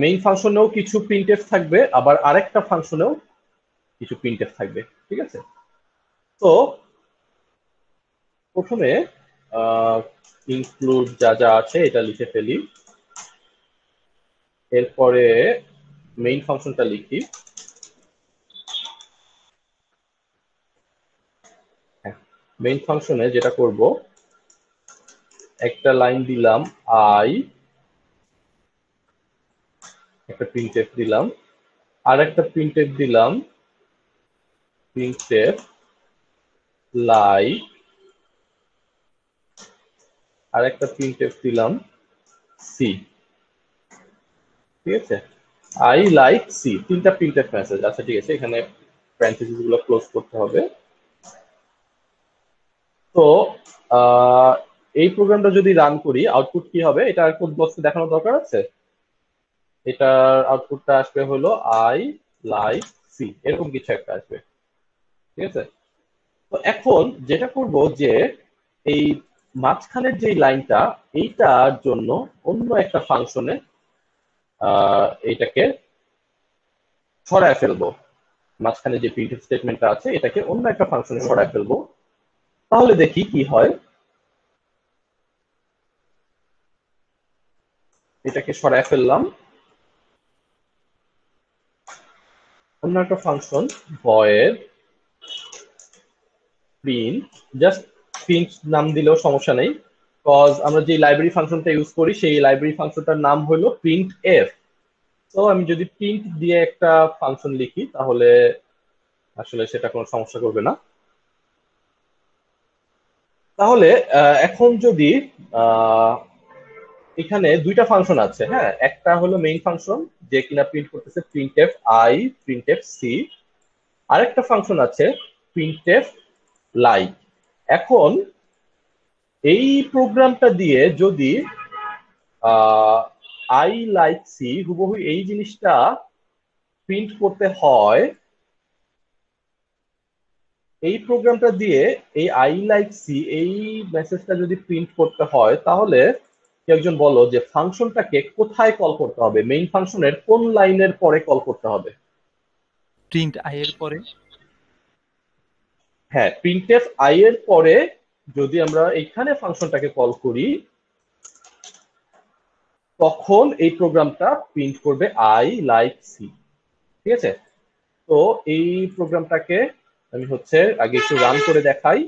মেইন ফাংশনেও কিছু প্রিন্টএফ থাকবে, আবার আরেকটা ফাংশনেও কিছু প্রিন্টএফ থাকবে। ঠিক আছে, তো প্রথমে ইনক্লুড যা যা আছে এটা লিখে ফেলি, এরপরে মেইন ফাংশনটা লিখি। হ্যাঁ, মেইন ফাংশনে যেটা করব, একটা লাইন দিলাম আই, একটা প্রিন্টএফ দিলাম, আর একটা প্রিন্টএফ দিলাম প্রিন্টএফ লাইক, আর একটা প্রিন্টএফ দিলাম সি। ঠিক আছে, আই লাইক সি, তিনটা প্রিন্টএফ মেসেজ। আচ্ছা ঠিক আছে, এখানে প্যারেনথেসিস গুলো ক্লোজ করতে হবে। তো এই প্রোগ্রামটা যদি রান করি আউটপুট কি হবে এটা কোড বক্সে দেখানোর দরকার আছে। এটার আউটপুটটা আসবে হলো আই লাইক সি, এরকম কিছু একটা আসবে। ঠিক আছে, তো এখন যেটা করব যে এই মাঝখানের যে লাইনটা, এইটার জন্য অন্য একটা ফাংশনে এইটাকে সরায় ফেলবো। মাঝখানে যে প্রিন্টএফ স্টেটমেন্টটা আছে এটাকে অন্য একটা ফাংশনে সরায় ফেলবো, তাহলে দেখি কি হয়। এটাকে সরায় ফেললাম, অন্য একটা function void print, just print নাম দিলেও সমস্যা নেই, কজ আমরা যে লাইব্রেরি ফাংশনটা ইউজ করি সেই লাইব্রেরি ফাংশনটার নাম হলো প্রিন্ট এফ। তো আমি যদি প্রিন্ট দিয়ে একটা ফাংশন লিখি তাহলে আসলে সেটা কোনো সমস্যা করবে না। তাহলে এখন যদি আহ, এখানে দুইটা ফাংশন আছে, হ্যাঁ, একটা হলো মেইন ফাংশন যে কিনা প্রিন্ট করতেছে প্রিন্টএফ আই প্রিন্টএফ সি, আরেকটা ফাংশন আছে প্রিন্টএফ লাইক। এখন এই প্রোগ্রামটা দিয়ে যদি আই লাইক সি হুবহু এই জিনিসটা প্রিন্ট করতে হয়, এই প্রোগ্রামটা দিয়ে এই আই লাইক সি এই মেসেজটা যদি প্রিন্ট করতে হয়, তাহলে কেউ একজন বলো যে ফাংশনটাকে কোথায় কল করতে হবে, মেইন ফাংশনের কোন লাইনের পরে কল করতে হবে। প্রিন্ট আই এর পরে। হ্যাঁ, প্রিন্টএফ আই এর পরে যদি আমরা এইখানে ফাংশনটাকে কল করি তখন এই প্রোগ্রামটা প্রিন্ট করবে আই লাইক সি। ঠিক আছে, তো এই প্রোগ্রামটাকে আমি হচ্ছে আগে একটু রান করে দেখাই,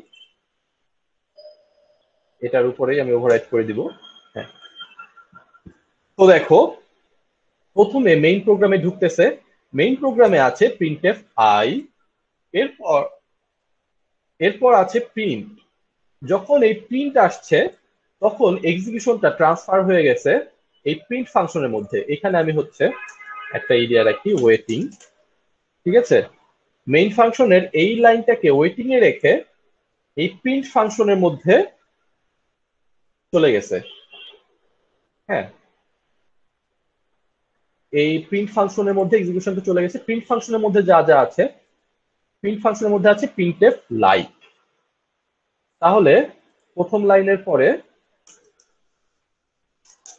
এটার উপরেই আমি ওভাররাইট করে দিব। হ্যাঁ, তো দেখো প্রথমে মেইন প্রোগ্রামে ঢুকতেছে, মেইন প্রোগ্রামে আছে প্রিন্টএফ আই, এরপর এরপর আছে প্রিন্ট। যখন এই প্রিন্ট আসছে তখন এক্সিকিউশনটা ট্রান্সফার হয়ে গেছে এই প্রিন্ট ফাংশনের মধ্যে। এখানে আমি হচ্ছে একটা এরিয়া রাখি ওয়েটিং। ঠিক আছে, মেইন ফাংশনের এই লাইনটাকে ওয়েটিং এ রেখে এই প্রিন্ট ফাংশনের মধ্যে চলে গেছে। হ্যাঁ, এই প্রিন্ট ফাংশনের মধ্যে এক্সিকিউশনটা চলে গেছে। প্রিন্ট ফাংশনের মধ্যে যা যা আছে, প্রিন্ট ফাংশনের মধ্যে আছে প্রিন্টএফ লাইক। তাহলে প্রথম লাইনের পরে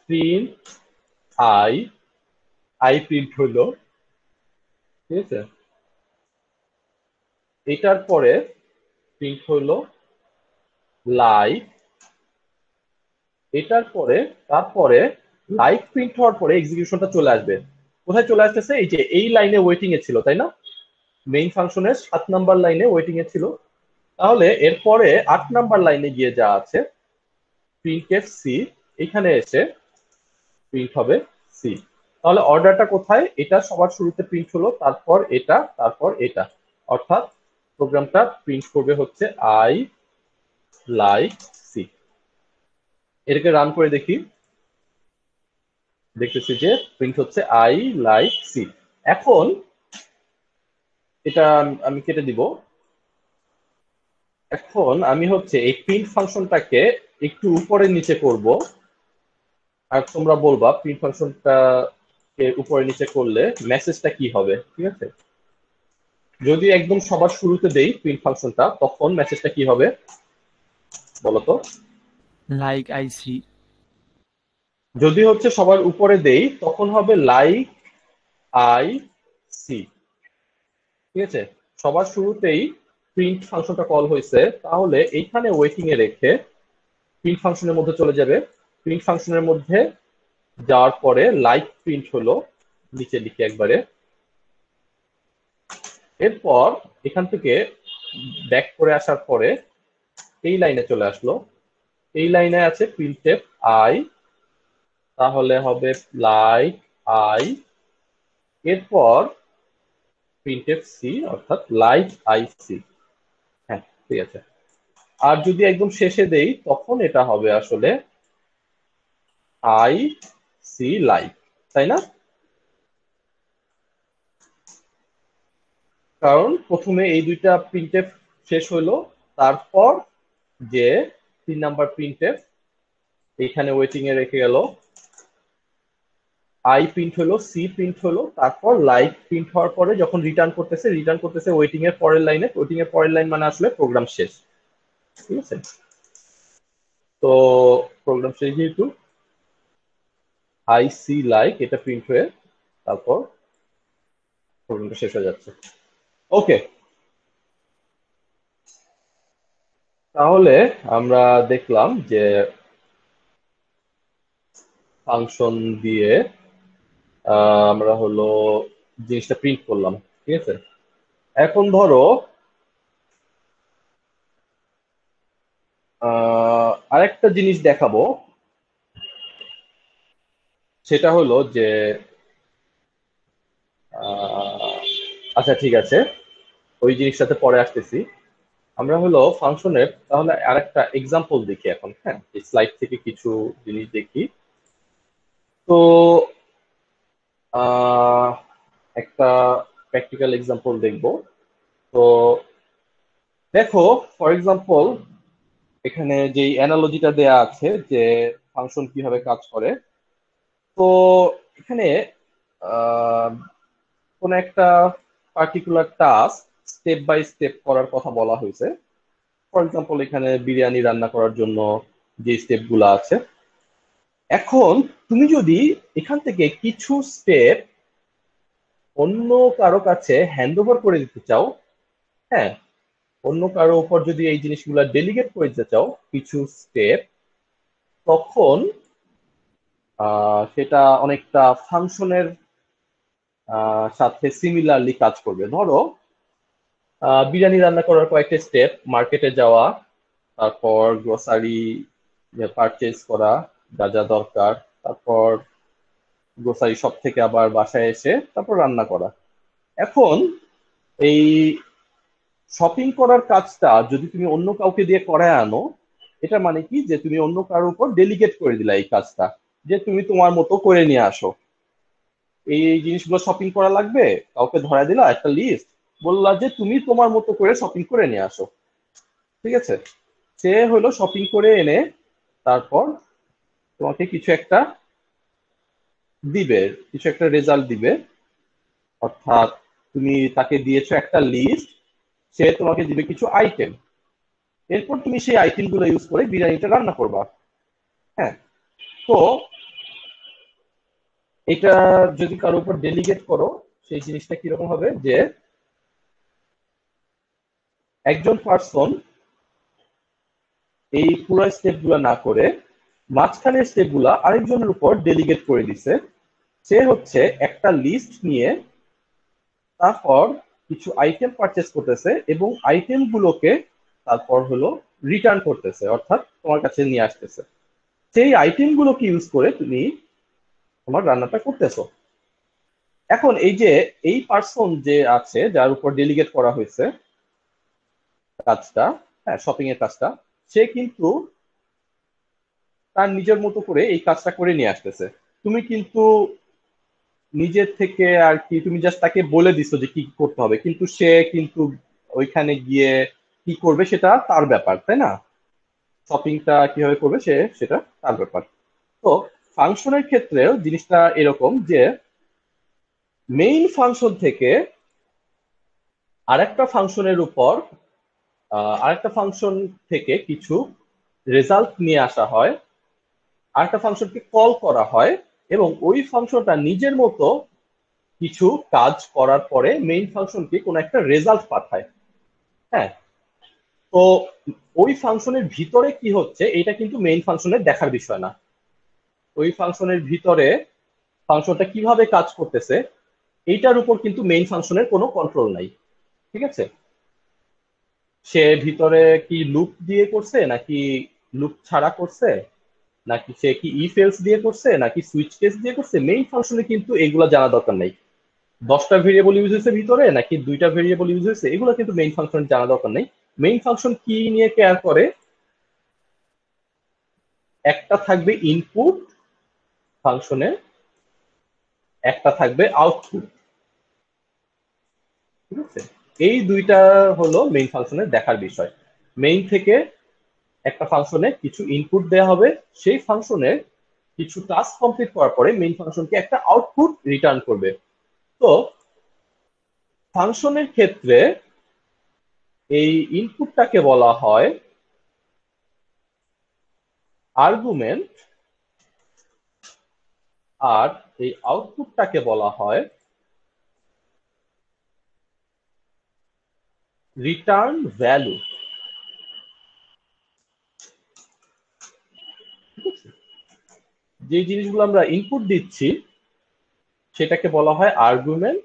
প্রিন্ট আই, আই প্রিন্ট হলো। ঠিক আছে, এটার পরে প্রিন্ট হলো লাইক, এটার পরে তারপরে লাইক প্রিন্ট হওয়ার পরে এক্সিকিউশনটা চলে আসবে। কোথায় চলে আসতেছে, এই যে এই লাইনে ওয়েটিং এ ছিল, তাই না, মেইন ফাংশনের 7 নাম্বার লাইনে ওয়েটিং এ ছিল। তাহলে এরপরে 8 নাম্বার লাইনে গিয়ে যা আছে প্রিন্টএফ সি, এখানে এসে প্রিন্ট হবে সি। তাহলে অর্ডারটা কোথায়, এটা সবার শুরুতে প্রিন্ট হলো, তারপর এটা, তারপর এটা, অর্থাৎ প্রোগ্রামটা প্রিন্ট করবে হচ্ছে আই লাইক সি। এটাকে রান করে দেখি, দেখতেছি যে প্রিন্ট হচ্ছে আই লাইক সি। এখন এটা আমি কেটে দিব। এখন আমি হচ্ছে এই প্রিন্ট ফাংশনটাকে একটু উপরে নিচে করব, আর তোমরা বলবা প্রিন্ট ফাংশনটা উপরে নিচে করলে মেসেজটা কি হবে। ঠিক আছে, যদি একদম সবার শুরুতে দেই প্রিন্ট ফাংশনটা তখন মেসেজটা কি হবে বলতো। লাইক আইসি। যদি হচ্ছে সবার উপরে দেই তখন হবে লাইক আই সি। ঠিক আছে, সবার শুরুতেই প্রিন্ট ফাংশনটা কল হয়েছে, তাহলে এইখানে ওয়েটিং এ রেখে প্রিন্ট ফাংশনের মধ্যে চলে যাবে। প্রিন্ট ফাংশনের মধ্যে যাওয়ার পরে লাইক প্রিন্ট হলো নিচে লিখে একবারে। এরপর এখান থেকে ব্যাক করে আসার পরে এই লাইনে চলে আসলো, এই লাইনে আছে প্রিন্টএফ আই, তাহলে হবে লাইক আই, এরপর প্রিন্টএফ সি অর্থাৎ লাইক আই সি। হ্যাঁ ঠিক আছে। আর যদি একদম শেষে দেই তখন এটা হবে আসলে আই সি লাইক, তাই না? কারণ প্রথমে এই দুইটা প্রিন্টএফ শেষ হইলো, তারপর যে 3 নাম্বার প্রিন্টএফ এইখানে ওয়েটিং এ রেখে গেল, আই প্রিন্ট হলো, সি প্রিন্ট হলো, তারপর লাইক প্রিন্ট হওয়ার পরে যখন রিটার্ন করতেছে ওয়েটিং এর পরের লাইনে, ওয়েটিং এর পরের লাইন মানে আসলে প্রোগ্রাম শেষ। ঠিক আছে, তো প্রোগ্রাম শেষ যেহেতু আই সি লাইক এটা প্রিন্ট হয়ে তারপর প্রোগ্রামটা শেষ হয়ে যাচ্ছে। ওকে, তাহলে আমরা দেখলাম যে ফাংশন দিয়ে আমরা হলো জিনিসটা প্রিন্ট করলাম। ঠিক আছে, এখন ধরো আরেকটা জিনিস দেখাবো, সেটা হলো যে আচ্ছা ঠিক আছে, ওই জিনিসটাতে পরে আসতেছি। আমরা হলো ফাংশনের তাহলে আরেকটা এক্সাম্পল দেখি এখন। হ্যাঁ, এই স্লাইড থেকে কিছু জিনিস দেখি। তো আহ, একটা প্র্যাকটিক্যাল এক্সাম্পল দেখবো। তো দেখো, ফর এক্সাম্পল এখানে যে অ্যানালজিটা দেয়া আছে যে ফাংশন কিভাবে কাজ করে। তো এখানে আহ, কোন একটা particular task step by step করার কথা বলা হয়েছে। ফর এক্সাম্পল এখানে বিরিয়ানি রান্না করার জন্য যে স্টেপ গুলো আছে, এখন তুমি যদি এখান থেকে কিছু স্টেপ অন্য কারো কাছে হ্যান্ড ওভার করে দিতে চাও, হ্যাঁ, অন্য কারো উপর যদি এই জিনিসগুলো ডেলিগেট করে দিতে চাও কিছু স্টেপ, তখন সেটা অনেকটা ফাংশনের সাথে সিমিলারলি কাজ করবে। ধরো বিরিয়ানি রান্না করার কয়েকটা স্টেপ: মার্কেটে যাওয়া, তারপর গ্রোসারি পারচেজ করা, যা যা দরকার, তারপর গ্রোসারি শপ থেকে আবার বাসায় এসে তারপর রান্না করা। এখন এই শপিং করার কাজটা যদি তুমি অন্য কাউকে দিয়ে করায় আনো, এটা মানে কি যে তুমি অন্য কারোর উপর ডেলিগেট করে দিলা এই কাজটা, যে তুমি তোমার মতো করে নিয়ে আসো, এই এই জিনিসগুলো শপিং করা লাগবে, কাউকে ধরা দিলা একটা লিস্ট, বললা যে তুমি তোমার মতো করে শপিং করে নিয়ে আসো। ঠিক আছে, সে হলো শপিং করে এনে তারপর তোমাকে কিছু একটা দিবে, কিছু একটা রেজাল্ট দিবে। অর্থাৎ তুমি তাকে দিয়েছো একটা লিস্ট, সে তোমাকে দিবে কিছু আইটেম, এরপর তুমি সেই আইটেম গুলো ইউজ করে বিরিয়ানিটা রান্না করবা। হ্যাঁ, তো এটা যদি কারোর উপর ডেলিগেট করো, সেই জিনিসটা কিরকম হবে যে একজন পার্সন এই পুরো স্টেপ গুলা না করে মাঝখানের স্টেপ গুলা আরেকজনের উপর ডেলিগেট করে দিছে। সে হচ্ছে একটা লিস্ট নিয়ে তারপর কিছু আইটেম পারচেস করতেছে এবং আইটেম গুলোকে তারপর হলো রিটার্ন করতেছে, অর্থাৎ তোমার কাছে নিয়ে আসতেছে। সেই আইটেম গুলোকে ইউজ করে তুমি তোমার রান্নাটা করতেছো। এখন এই যে এই পার্সন যে আছে যার উপর ডেলিগেট করা হয়েছে কাজটা, হ্যাঁ শপিং এর কাজটা, সে কিন্তু তার নিজের মতো করে এই কাজটা করে নিয়ে আসতেছে। তুমি কিন্তু নিজের থেকে আর কি তুমি জাস্ট তাকে বলে দিছো যে কি করতে হবে, কিন্তু সে কিন্তু ওইখানে গিয়ে কি করবে সেটা তার ব্যাপার, তাই না? শপিংটা কিভাবে করবে সেটা তার ব্যাপার। তো ফাংশনের ক্ষেত্রেও জিনিসটা এরকম যে মেইন ফাংশন থেকে আরেকটা ফাংশনের উপর আরেকটা ফাংশন থেকে কিছু রেজাল্ট নিয়ে আসা হয়, আরেকটা ফাংশনকে কল করা হয়, এবং ওই ফাংশনটা নিজের মতো কিছু কাজ করার পরে মেইন ফাংশনকে কোনো একটা রেজাল্ট পাঠায়। হ্যাঁ, তো ওই ফাংশনের ভিতরে কি হচ্ছে এটা কিন্তু মেইন ফাংশনের দেখার বিষয় না। ওই ফাংশনের ভিতরে ফাংশনটা কিভাবে কাজ করতেছে এইটার উপর কিন্তু মেইন ফাংশনের কোনো কন্ট্রোল নাই। ঠিক আছে, সে ভিতরে কি লুপ দিয়ে করছে নাকি লুপ ছাড়া করছে, নাকি সে কি ইফ এলস দিয়ে করছে নাকি সুইচ কেস দিয়ে করছে, মেইন ফাংশনে কিন্তু এগুলো জানা দরকার নাই। 10টা ভেরিয়েবল ইউজ হয়েছে ভিতরে নাকি 2টা ভেরিয়েবল ইউজ হয়েছে এগুলো কিন্তু মেইন ফাংশন জানা দরকার নেই। মেইন ফাংশন কি নিয়ে কেয়ার করে, একটা থাকবে ইনপুট ফাংশনে, একটা থাকবে আউটপুট। ঠিক আছে, এই দুইটা হলো মেইন ফাংশনের দেখার বিষয়। মেইন থেকে একটা ফাংশনে কিছু ইনপুট দেওয়া হবে, সেই ফাংশনের কিছু টাস্ক কমপ্লিট করার পরে মেইন ফাংশনকে একটা আউটপুট রিটার্ন করবে। তো ফাংশনের ক্ষেত্রে এই ইনপুটটাকে বলা হয় আর্গুমেন্ট, আর এই আউটপুটটাকে বলা হয় রিটার্ন ভ্যালু। যে জিনিসগুলো আমরা ইনপুট দিচ্ছি সেটাকে বলা হয় আর্গুমেন্ট,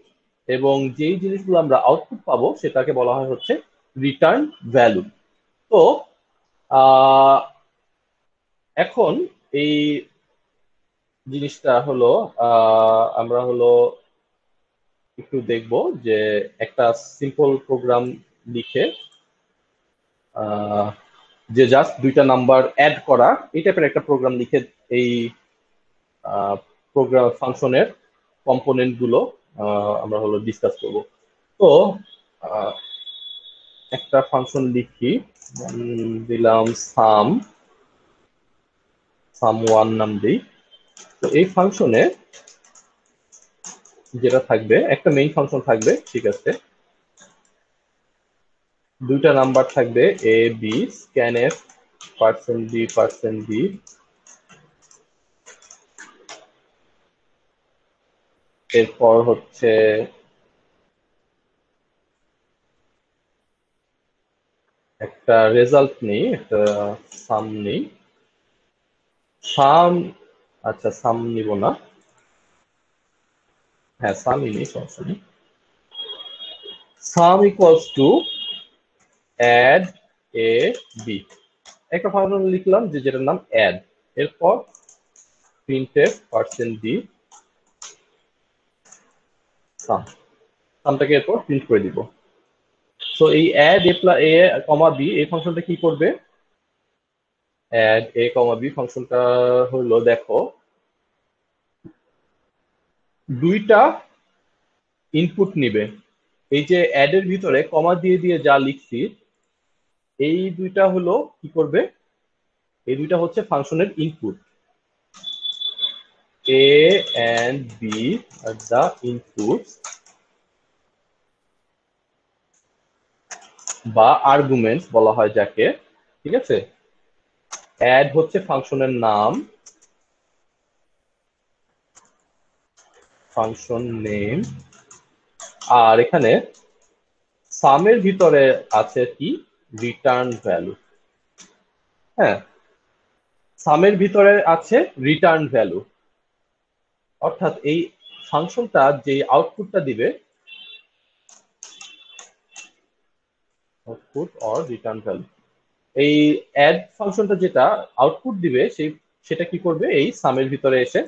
এবং যেই জিনিসগুলো আমরা আউটপুট পাবো সেটাকে বলা হয় হচ্ছে রিটার্ন ভ্যালু। তো আহ, এখন এই জিনিসটা হলো আমরা হলো একটু দেখব যে একটা সিম্পল প্রোগ্রাম লিখে যে জাস্ট 2টা নাম্বার অ্যাড করা এই টাইপের একটা প্রোগ্রাম লিখে এই প্রোগ্রাম ফাংশনের কম্পোনেন্ট গুলো আমরা হলো ডিসকাস করব। তো আহ, একটা ফাংশন লিখি, দিলাম সাম1 নাম দিই। তো এই ফাংশনে যেটা থাকবে একটা মেইন ফাংশন থাকবে, ঠিক আছে, 2টা নাম্বার থাকবে A B, scanf %b %b, এরপর হচ্ছে একটা রেজাল্ট নেই, একটা সাম নেই, সাম, আচ্ছা সাম নিব না, হ্যাঁ সামই নেই, সমস্যা নেই। Sum equals to add a b, একটা ফাংশন লিখলাম যে যেটার নাম অ্যাড, এরপর প্রিন্টএফ %d সাম, সামটাকে এরপর প্রিন্ট করে দিব। তো এই অ্যাড এ কমা বি এই ফাংশনটা কি করবে, অ্যাড এ কমা বি ফাংশনটা হলো দেখো 2টা ইনপুট নিবে, এই যে অ্যাড এর ভিতরে কমা দিয়ে দিয়ে যা লিখছি এই 2টা হলো কি করবে, এই 2টা হচ্ছে ফাংশনের ইনপুট, এ এন্ড বি আর দা ইনপুটস বা আর্গুমেন্টস বলা হয় যাকে। ঠিক আছে, অ্যাড হচ্ছে ফাংশনের নাম, ফাংশন নেম, আর এখানে সামের ভিতরে আছে কি রিটার্ন ভ্যালু। হ্যাঁ, সামের ভিতরে আছে রিটার্ন ভ্যালু, অর্থাৎ এই ফাংশনটা যে আউটপুটটা দিবে, আউটপুট অর রিটার্ন ভ্যালু, এই অ্যাড ফাংশনটা যেটা আউটপুট দিবে সেটা কি করবে, এই সামের ভিতরে এসে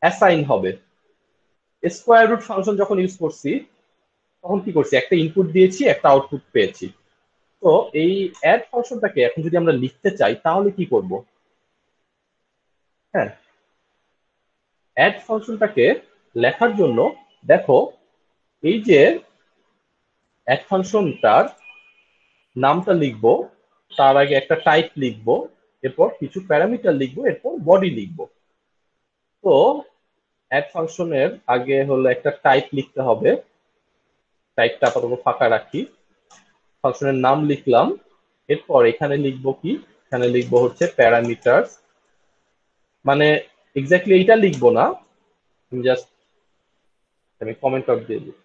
অ্যাসাইন হবে। স্কোয়ার রুট ফাংশন যখন ইউজ করছি তখন কি করছি, একটা ইনপুট দিয়েছি একটা আউটপুট পেয়েছি। তো এই অ্যাড ফাংশনটাকে এখন যদি আমরা লিখতে চাই তাহলে কি করব, হ্যাঁ, অ্যাড ফাংশনটাকে লেখার জন্য দেখো এই যে অ্যাড ফাংশনটার নামটা লিখবো, তার আগে একটা টাইপ লিখবো, এরপর কিছু প্যারামিটার লিখবো, এরপর বডি লিখবো। তো অ্যাড ফাংশনের আগে হলো একটা টাইপ লিখতে হবে, টাইপটা আপাতত ফাঁকা রাখি, ফাংশনের নাম লিখলাম, এরপর এখানে লিখবো কি এখানে লিখবো হচ্ছে প্যারামিটারস, মানে এক্স্যাক্টলি এইটা লিখবো না, জাস্ট আমি কমেন্ট আউট দিয়ে দিই।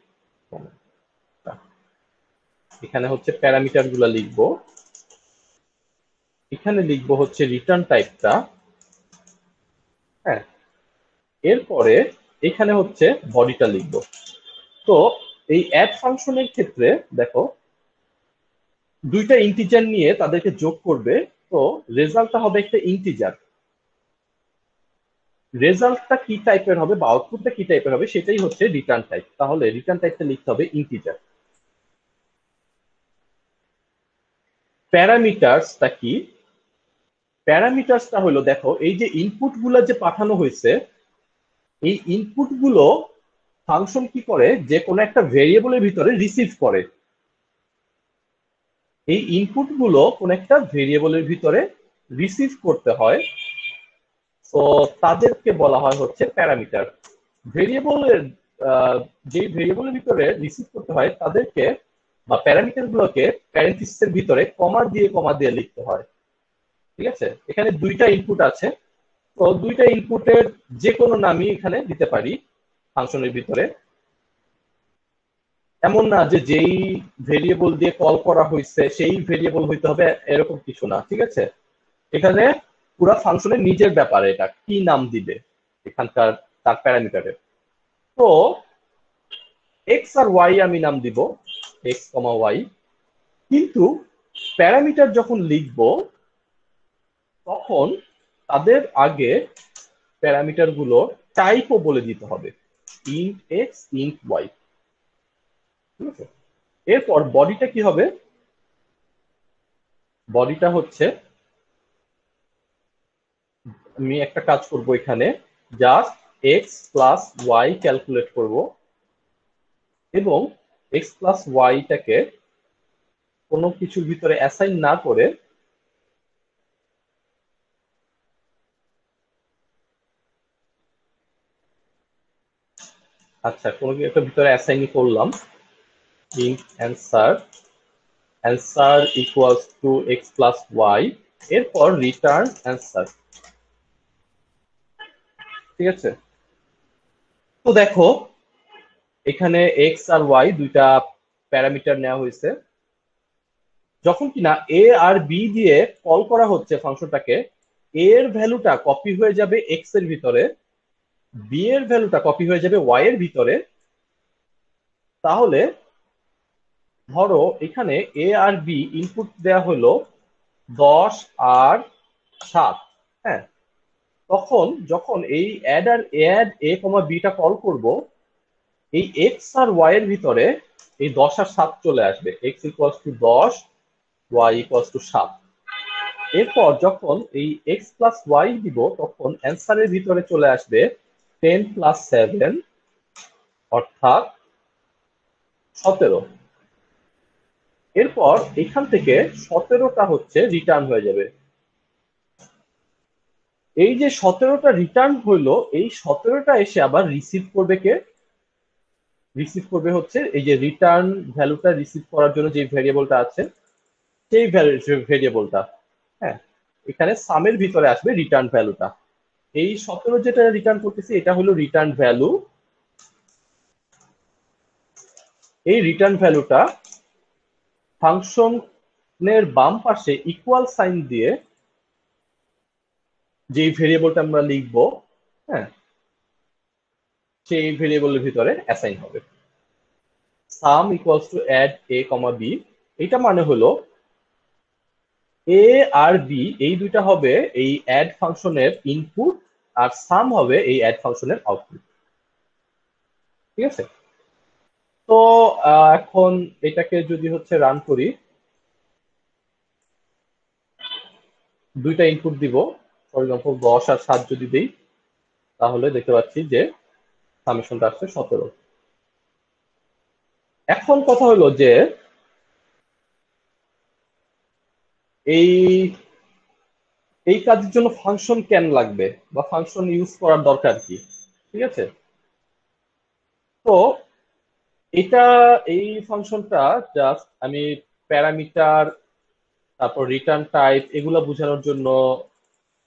এখানে হচ্ছে প্যারামিটার গুলা লিখবো, এখানে লিখবো হচ্ছে রিটার্ন টাইপটা। হ্যাঁ, এরপরে এখানে হচ্ছে বডিটা লিখবো। তো এই অ্যাড ফাংশনের ক্ষেত্রে দেখো দুইটা ইন্টিজার নিয়ে তাদেরকে যোগ করবে, তো রেজাল্টটা হবে একটা ইন্টিজার। রেজাল্টটা কি টাইপের হবে বা আউটপুটটা কি টাইপের হবে সেটাই হচ্ছে রিটার্ন টাইপ। তাহলে রিটার্ন টাইপটা লিখতে হবে ইন্টিজার। প্যারামিটারসটা কি? প্যারামিটারসটা হলো দেখো এই যে ইনপুট গুলা যে পাঠানো হয়েছে, এই ইনপুট গুলো ফাংশন কি করে, যে কোনো একটা ভেরিয়েবলের ভিতরে রিসিভ করে। এই ইনপুট গুলো কোন একটা ভেরিয়েবলের ভিতরে রিসিভ করতে হয়, তো তাদেরকে বলা হয় হচ্ছে প্যারামিটার। ভেরিয়েবলের যে ভেরিয়েবলের ভিতরে রিসিভ করতে হয় তাদেরকে বা প্যারামিটার গুলোকে প্যারেন্থিসিসের ভিতরে কমা দিয়ে লিখতে হয়। ঠিক আছে, এখানে দুইটা ইনপুট আছে, তো দুইটা ইনপুটের যে কোনো নামই এখানে দিতে পারি ফাংশনের ভিতরে। এমন না যে যেই ভেরিয়েবল দিয়ে কল করা হয়েছে সেই ভেরিয়েবল হইতে হবে, এরকম কিছু না। ঠিক আছে, এখানে পুরা ফাংশনের নিজের ব্যাপারে এটা কি নাম দিবে এখানকার তার প্যারামিটারের। তো এক্স আর ওয়াই আমি নাম দিব এক্স কমা ওয়াই, কিন্তু প্যারামিটার যখন লিখব তখন তাদের আগে প্যারামিটার গুলো টাইপও বলে দিতে হবে, ইন্ট এক্স ইন্ট ওয়াই। ঠিক আছে, এরপর বডিটা কি হবে? বডিটা হচ্ছে আমি একটা কাজ করব, এখানে just x plus y calculate করব এবং এক্স প্লাস ওয়াইটাকে কোনো কিছুর ভিতরে অ্যাসাইন না করে আচ্ছা কোনো একটা ভিতরে অ্যাসাইন করলাম, int answer, answer equals to x plus y, এরপর রিটার্ন অ্যান্সার। ঠিক আছে, তো দেখো এখানে এক্স আর ওয়াই দুইটা প্যারামিটার নেওয়া হয়েছে। যখন কিনা এ আর বি দিয়ে কল করা হচ্ছে ফাংশনটাকে, এ এর ভ্যালুটা কপি হয়ে যাবে এক্স এর ভিতরে, বি এর ভ্যালুটা কপি হয়ে যাবে ওয়াই এর ভিতরে। তাহলে ধরো এখানে এ আর বি ইনপুট দেয়া হলো 10 আর 7। হ্যাঁ, তখন যখন এই add a comma beta call করব, এই এক্স আর ওয়াই এর ভিতরে এই 10 আর 7 চলে আসবে, x equals to 10, y equals to 7। এরপর যখন এই এক্স প্লাস ওয়াই দিব তখন অ্যান্সারের ভিতরে চলে আসবে 10 প্লাস 7 অর্থাৎ 17। এরপর এখান থেকে 17টা হচ্ছে রিটার্ন হয়ে যাবে। এই যে 17টা রিটার্ন হইলো, এই 17টা এসে আবার রিসিভ করবে কে? রিসিভ করবে হচ্ছে এই যে রিটার্ন ভ্যালুটা রিসিভ করার জন্য যে ভেরিয়েবলটা আছে সেই ভেরিয়েবলটা। হ্যাঁ, এখানে সামের ভিতরে আসবে রিটার্ন ভ্যালুটা। এই 17 যেটা রিটার্ন করতেছি এটা হলো রিটার্ন ভ্যালু। এই রিটার্ন ভ্যালুটা ফাংশনের বাম পাশে ইকুয়াল সাইন দিয়ে যে ভেরিয়েবলটা আমরা লিখবো, হ্যাঁ, সেই ভেরিয়েবলের ভিতরে অ্যাসাইন হবে। Sum equals to add a comma b, এটা মানে হলো এ আর বি এই দুইটা হবে এই অ্যাড ফাংশনের ইনপুট, আর সাম হবে এই অ্যাড ফাংশনের আউটপুট। ঠিক আছে, তো এখন এটাকে যদি হচ্ছে রান করি, দুইটা ইনপুট দিব, ফর এক্সাম্পল 10 আর 7 যদি দিই তাহলে দেখতে পাচ্ছি যে সামেশনটা আসছে 17। এখন কথা হলো যে এই এই কাজের জন্য ফাংশন কেন লাগবে বা ফাংশন ইউজ করার দরকার কি? ঠিক আছে, তো এটা এই ফাংশনটা জাস্ট আমি প্যারামিটার তারপর রিটার্ন টাইপ, এগুলা বোঝানোর জন্য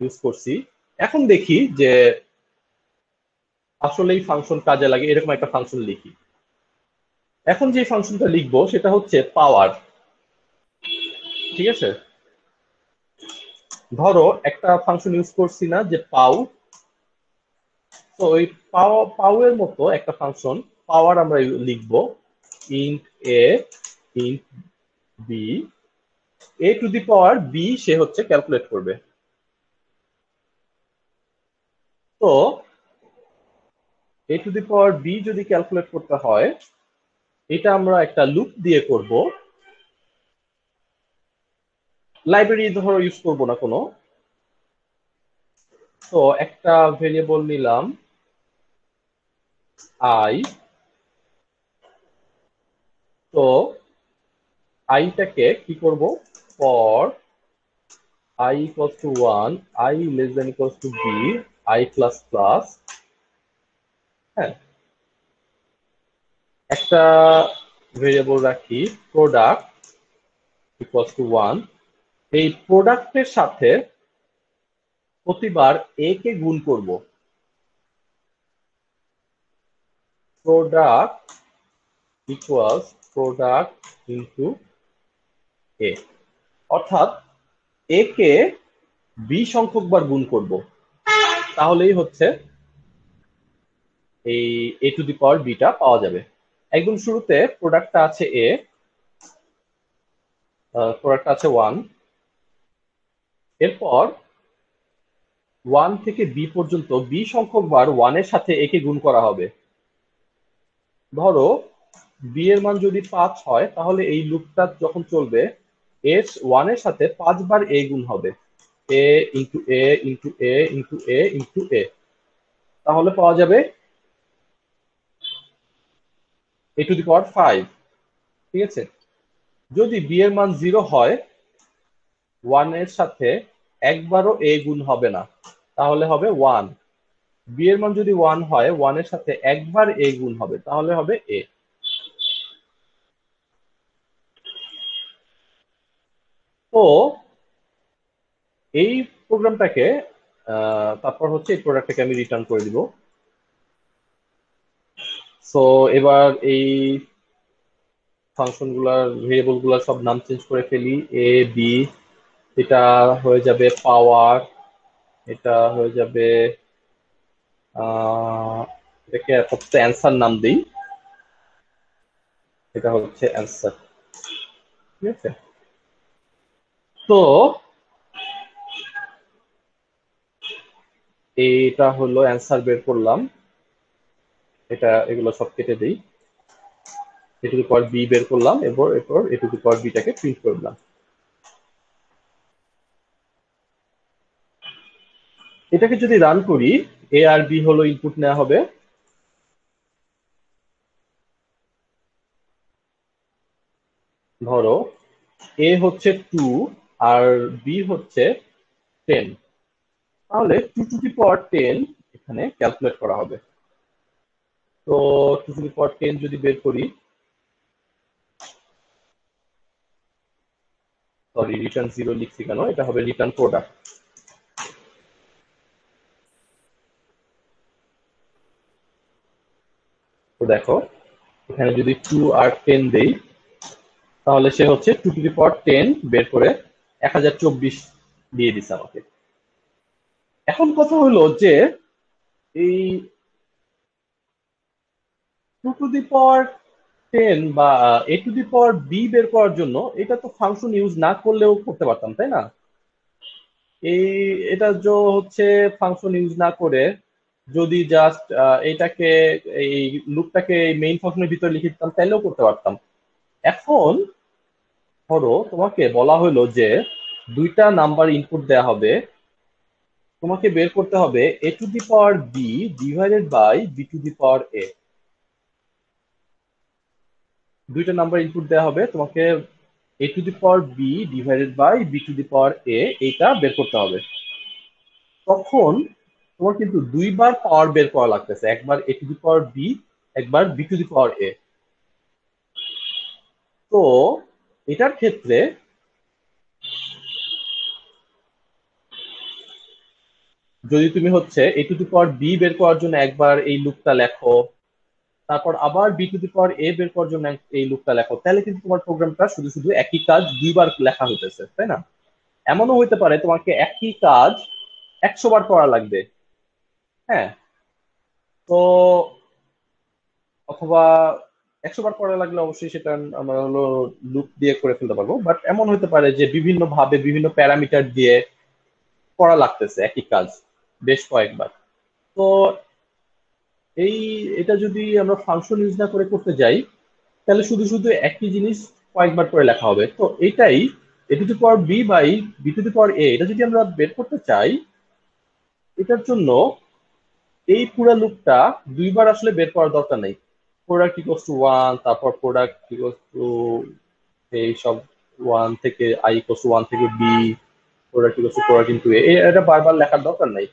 ইউজ করছি। এখন দেখি যে আসলে এই ফাংশন কাজে লাগে এরকম একটা ফাংশন লিখি। এখন যে ফাংশনটা লিখবো সেটা হচ্ছে পাওয়ার। ঠিক আছে, ধরো একটা ফাংশন ইউজ করছি না যে পাও, তো ওই পাও এর মতো একটা ফাংশন পাওয়ার আমরা লিখবো int a int b, a to the power b সে হচ্ছে ক্যালকুলেট করবে। তো a to the power b যদি ক্যালকুলেট করতে হয়, এটা আমরা একটা লুপ দিয়ে করব। লাইব্রেরি ধরো ইউজ করব না কোনো। তো একটা ভেরিয়েবল নিলাম আই। তো আইটাকে কি করব, for i equals to 1, i less than equals to b, i plus plus, হ্যাঁ, একটা ভেরিয়েবল রাখি প্রোডাক্ট ইকুয়ালস টু 1। এই প্রোডাক্টের সাথে প্রতিবার এ কে গুণ করব। Product equals product into a, অর্থাৎ এ কে বি সংখ্যক বার গুণ করব, তাহলেই হচ্ছে এই এ টু দি পাওয়ার বিটা পাওয়া যাবে। একদম শুরুতে প্রোডাক্টটা আছে এ, প্রোডাক্টটা আছে 1, এরপর 1 থেকে বি পর্যন্ত বি সংখ্যক বার 1 এর সাথে এ কে গুণ করা হবে। ধরো বি এর মান যদি 5 হয়, তাহলে এই লুপটা যখন চলবে এস 1 এর সাথে 5 বার এ গুণ হবে, এ ইন্টু এ ইন্টু এ ইন্টু এ ইন্টু এ, তাহলে পাওয়া যাবে এ টু দি পাওয়ার 5। ঠিক আছে, যদি বি এর মান 0 হয়, 1 এর সাথে একবারও এ গুণ হবে না, তাহলে হবে 1। বি এর মান যদি 1 হয়, 1 এর সাথে একবার এ গুণ হবে, তাহলে হবে এ। তো এই প্রোগ্রামটাকে তারপর হচ্ছে এই প্রোডাক্টটাকে আমি রিটার্ন করে দিব। সো এবার এই ফাংশন গুলার ভেরিয়েবল গুলার সব নাম চেঞ্জ করে ফেলি। এ বি, এটা হয়ে যাবে পাওয়ার, এটা হয়ে যাবে এটাকে হচ্ছে অ্যান্সার নাম দিই, এটা হচ্ছে অ্যান্সার। ঠিক আছে, তো এটা হলো অ্যান্সার বের করলাম, এটা এগুলো সব কেটে দিই, এ টু দি পাওয়ার বি বের করলাম, এরপর এ টু দি পাওয়ার বিটাকে প্রিন্ট করলাম। এটাকে যদি রান করি, এ আর বি হলো ইনপুট নেওয়া হবে। ধরো এ হচ্ছে 2 আর বি হচ্ছে 10, তাহলে 2 টু দি পাওয়ার 10 এখানে ক্যালকুলেট করা হবে। তো 2 টু দি পাওয়ার 10 যদি বের করি, সরি রিটার্ন 0 লিখছি কেন, এটা হবে রিটার্ন প্রোডাক্ট। তো দেখো এখানে যদি 2 আর 10 দেই, তাহলে সে হচ্ছে 2 টু দি পাওয়ার 10 বের করে 1024 দিয়ে দিছে আমাকে। এখন কথা হলো যে এই 2 টু দি পাওয়ার 10 বা এ টু দি পাওয়ার বি বের করার জন্য এটা তো ফাংশন ইউজ না করলেও করতে পারতাম, তাই না? এই এটা হচ্ছে ফাংশন ইউজ না করে যদি জাস্ট এটাকে এই লুপটাকে মেইন ফাংশনের ভিতরে লিখে দিতাম, তাইলেও করতে পারতাম। এখন ধরো তোমাকে বলা হলো যে দুইটা নাম্বার ইনপুট দেয়া হবে, তোমাকে বের করতে হবে a to the power b divided by b to the power a. দুইটা নাম্বার ইনপুট দেওয়া হবে, তোমাকে a to the power b divided by b to the power a এটা বের করতে হবে। তখন তোমার কিন্তু দুইবার পাওয়ার বের করা লাগতেছে, একবার এ টু দি পাওয়ার বি, একবার বি টু দি পাওয়ার এ। তো এটার ক্ষেত্রে যদি তুমি হচ্ছে a to the power b বের করার জন্য একবার এই লুপটা লেখো, তারপর আবার b to the power a বের করার জন্য এই লুপটা লেখো, তাহলে কিন্তু তোমার প্রোগ্রামটা শুধু শুধু একই কাজ দুইবার লেখা হইতেছে, তাই না? এমনও হইতে পারে তোমাকে একই কাজ 100 বার করা লাগবে। হ্যাঁ, তো অথবা 100 বার করা লাগলে অবশ্যই সেটা আমরা হলো লুপ দিয়ে করে ফেলতে পারবো, বাট এমন হতে পারে যে বিভিন্ন ভাবে বিভিন্ন প্যারামিটার দিয়ে করা লাগতেছে একই কাজ বেশ কয়েকবার। তো এটা যদি আমরা ফাংশন ইউজ না করে করতে যাই, তাহলে শুধু শুধু একই জিনিস কয়েকবার করে লেখা হবে। তো এটাই a to the power b by b to the power a, এটা যদি আমরা বের করতে চাই, এটার জন্য এই পুরা লুপটা দুইবার আসলে বের করার দরকার নেই। প্রোডাক্ট ইকুয়ালস টু 1, তারপর প্রোডাক্ট ইকুয়ালস টু এই সব 1 থেকে i ইকুয়ালস টু 1 থেকে b, product equals to product into a, এটা বারবার লেখার দরকার নাই।